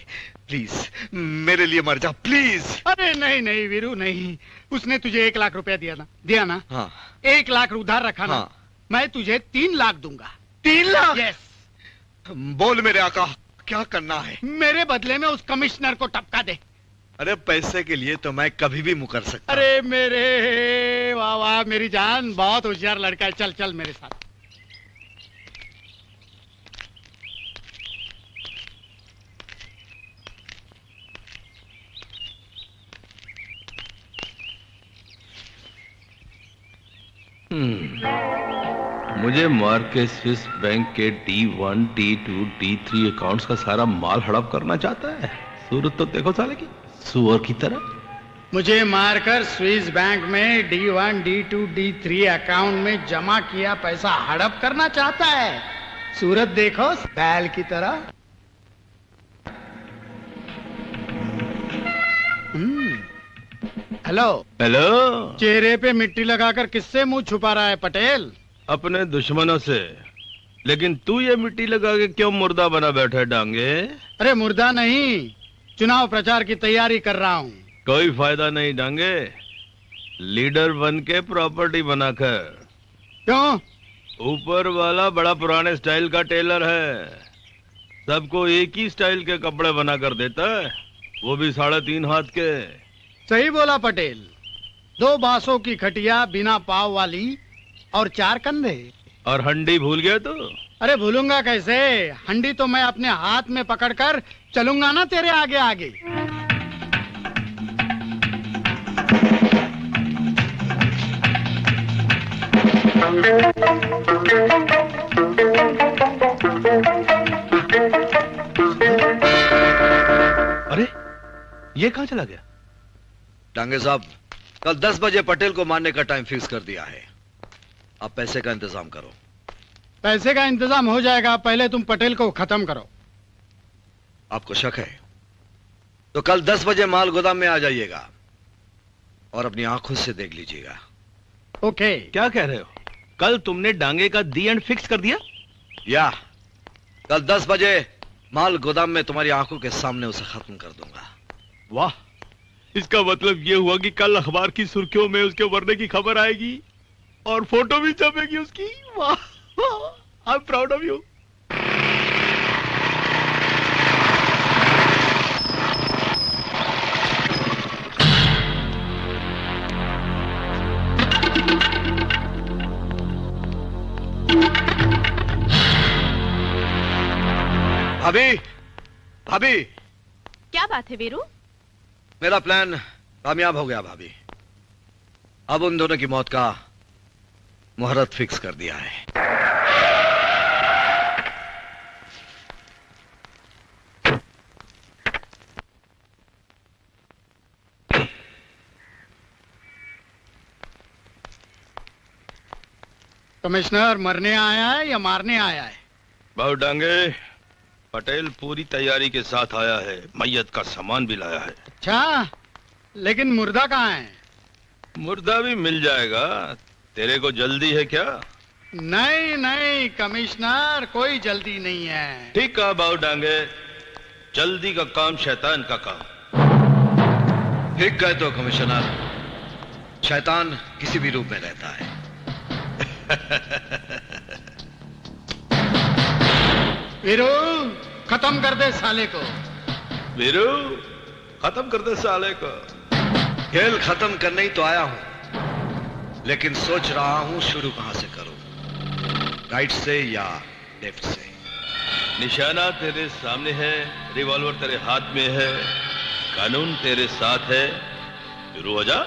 प्लीज मेरे लिए मर जा, प्लीज। अरे नहीं नहीं वीरू, नहीं। उसने तुझे 1 लाख रुपया दिया ना? हाँ। 1 लाख उधार रखा ना? मैं तुझे 3 लाख दूंगा। 3 लाख? यस। बोल मेरे आका, क्या करना है? मेरे बदले में उस कमिश्नर को टपका दे। अरे पैसे के लिए तो मैं कभी भी मुकर सकता। अरे मेरे वाह वाह, मेरी जान, बहुत होशियार लड़का है। चल चल मेरे साथ। मुझे मार के स्विस बैंक के D1, D2, D3 अकाउंट्स का सारा माल हड़प करना चाहता है। सूरत तो देखो साले की, सुअर की तरह। मुझे मारकर स्विस बैंक में D1, D2, D3 अकाउंट में जमा किया पैसा हड़प करना चाहता है। सूरत देखो बैल की तरह। Hello hello. चेहरे पे मिट्टी लगाकर किससे मुंह छुपा रहा है पटेल? अपने दुश्मनों से। लेकिन तू ये मिट्टी लगा के क्यों मुर्दा बना बैठा है डांगे? अरे मुर्दा नहीं, चुनाव प्रचार की तैयारी कर रहा हूँ। कोई फायदा नहीं डांगे, लीडर बन के प्रॉपर्टी बनाकर। क्यों? ऊपर वाला बड़ा पुराने स्टाइल का टेलर है, सबको एक ही स्टाइल के कपड़े बनाकर देता है, वो भी 3.5 हाथ के। सही बोला पटेल। 2 बांसों की खटिया बिना पाव वाली और 4 कंधे। और हंडी भूल गया तू? अरे भूलूंगा कैसे, हंडी तो मैं अपने हाथ में पकड़कर चलूंगा ना तेरे आगे आगे। अरे ये कहाँ चला गया? डांगे साहब, कल 10 बजे पटेल को मारने का टाइम फिक्स कर दिया है। अब पैसे का इंतजाम करो। पैसे का इंतजाम हो जाएगा, पहले तुम पटेल को खत्म करो। आपको शक है तो कल 10 बजे माल गोदाम में आ जाइएगा और अपनी आंखों से देख लीजिएगा। ओके। क्या कह रहे हो? कल तुमने डांगे का दी एंड फिक्स कर दिया? या कल 10 बजे माल गोदाम में तुम्हारी आंखों के सामने उसे खत्म कर दूंगा। वाह, इसका मतलब ये हुआ कि कल अखबार की सुर्खियों में उसके मरने की खबर आएगी और फोटो भी छपेगी उसकी। वाह, I am proud of you. भाभी, भाभी, क्या बात है वीरू? मेरा प्लान कामयाब हो गया भाभी। अब उन दोनों की मौत का मुहूर्त फिक्स कर दिया है। कमिश्नर मरने आया है या मारने आया है? बहु डांगे, पटेल पूरी तैयारी के साथ आया है, मैयत का सामान भी लाया है। अच्छा, लेकिन मुर्दा कहाँ है? मुर्दा भी मिल जाएगा। तेरे को जल्दी है क्या? नहीं नहीं कमिश्नर, कोई जल्दी नहीं है। ठीक कहा बाबू डांगे, जल्दी का काम शैतान का काम। ठीक कहे तो कमिश्नर, शैतान किसी भी रूप में रहता है। वीरू, खत्म कर दे साले को। वीरू, खत्म कर दे साले को। खेल खत्म करने ही तो आया हूं, लेकिन सोच रहा हूं शुरू कहां से करूं, राइट से या लेफ्ट से। निशाना तेरे सामने है, रिवॉल्वर तेरे हाथ में है, कानून तेरे साथ है, शुरू हो जा।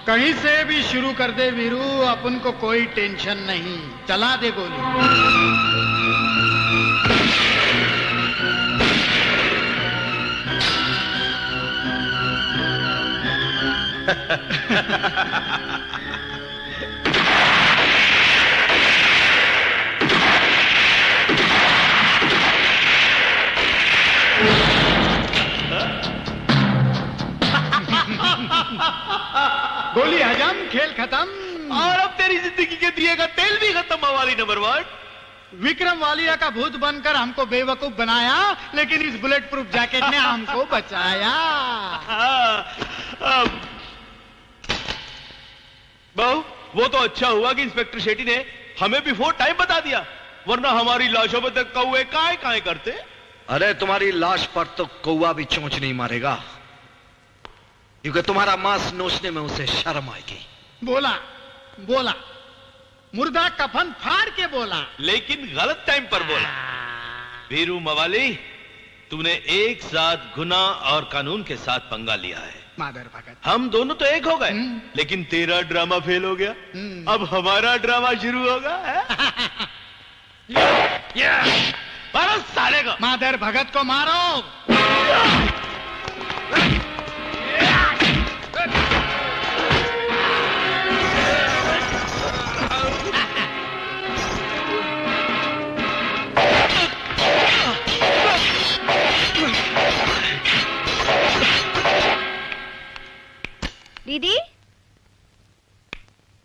कहीं से भी शुरू कर दे वीरू, अपन को कोई टेंशन नहीं, चला दे गोली। गोली हजम, खेल खत्म। और अब तेरी जिंदगी के दिए का तेल भी खत्म। मवाली नंबर 1। विक्रम वालिया का भूत बनकर हमको बेवकूफ बनाया, लेकिन इस बुलेट प्रूफ जैकेट ने हमको बचाया। बहू, वो तो अच्छा हुआ कि इंस्पेक्टर शेट्टी ने हमें बिफोर टाइम बता दिया, वरना हमारी लाशों पर तक कौवे काय काय करते। अरे तुम्हारी लाश पर तो कौवा भी चोंच नहीं मारेगा, क्योंकि तुम्हारा मांस नोचने में उसे शर्म आएगी। बोला बोला, मुर्दा कफन फाड़ के बोला, लेकिन गलत टाइम पर बोला। वीरू मवाली, तूने एक साथ गुनाह और कानून के साथ पंगा लिया है। मादर भगत, हम दोनों तो एक हो गए, लेकिन तेरा ड्रामा फेल हो गया। अब हमारा ड्रामा शुरू होगा। मारो साले को। मादर भगत को मारो।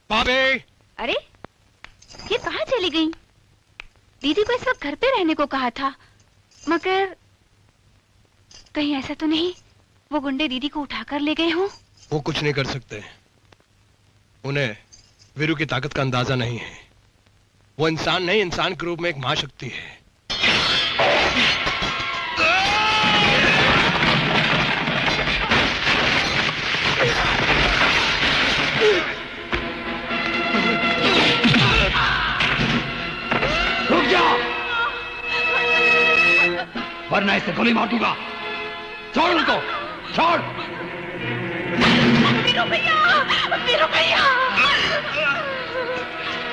भाभी। अरे ये कहाँ चली गई? दीदी को इस वक्त घर पे रहने को कहा था, मगर कहीं ऐसा तो नहीं वो गुंडे दीदी को उठाकर ले गए हों? वो कुछ नहीं कर सकते। उन्हें वीरू की ताकत का अंदाजा नहीं है। वो इंसान नहीं, इंसान के रूप में एक महाशक्ति है। रुक जा, वरना इसे गोली मार दूंगा। छोड़ उनको, छोड़। वीरू भैया, वीरू भैया।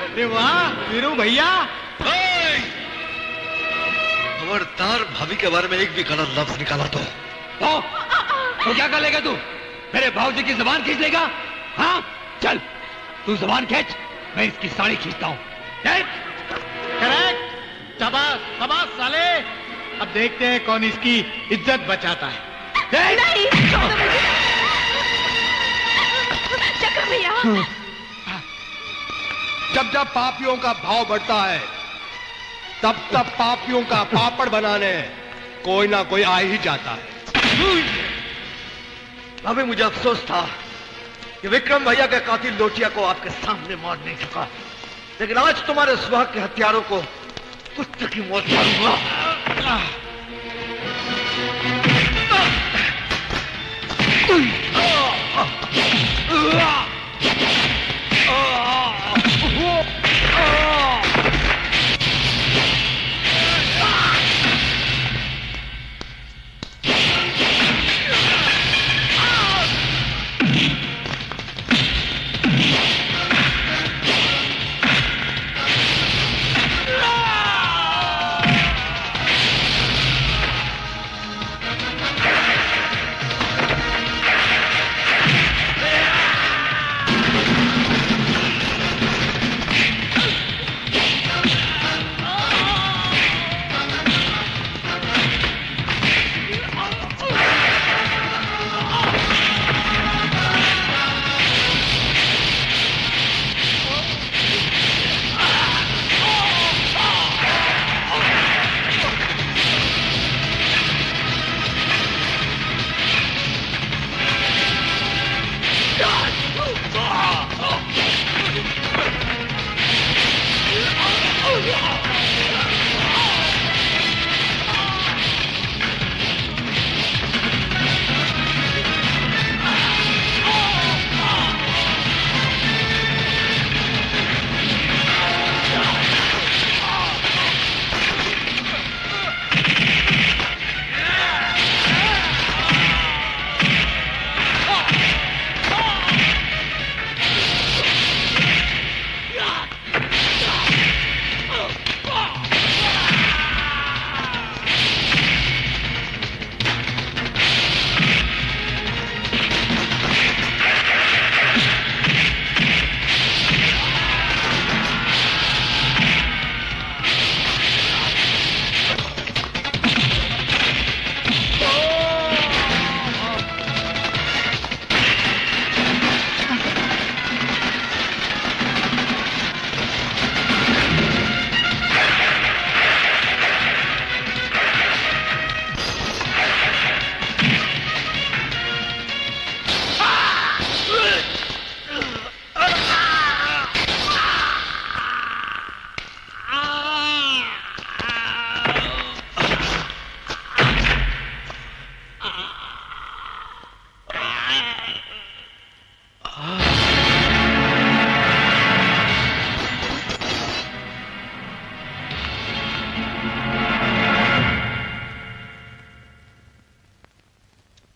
अरे वाह वीरू भैया। खबरदार भाभी के बारे में एक भी गलत लफ्ज निकाला तो क्या कर लेगा तू? मेरे भाऊजी की जुबान खींच लेगा? हाँ चल तू जुबान खींच, मैं इसकी साड़ी खींचता हूँ। करेक्ट, शाबाश शाबाश साले। अब देखते हैं कौन इसकी इज्जत बचाता है। नहीं, चक्र भैया। जब जब पापियों का भाव बढ़ता है, तब तब पापियों का पापड़ बनाने कोई ना कोई आ ही जाता है। अभी मुझे अफसोस था कि विक्रम भैया के कातिल लोटिया को आपके सामने मार नहीं सका, लेकिन आज तुम्हारे सुहाग के हत्यारों को कुत्ते की मौत मारूंगा।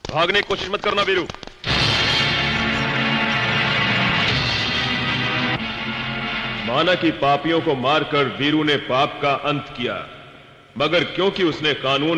भागने की कोशिश मत करना वीरू। माना कि पापियों को मारकर वीरू ने पाप का अंत किया, मगर क्योंकि उसने कानून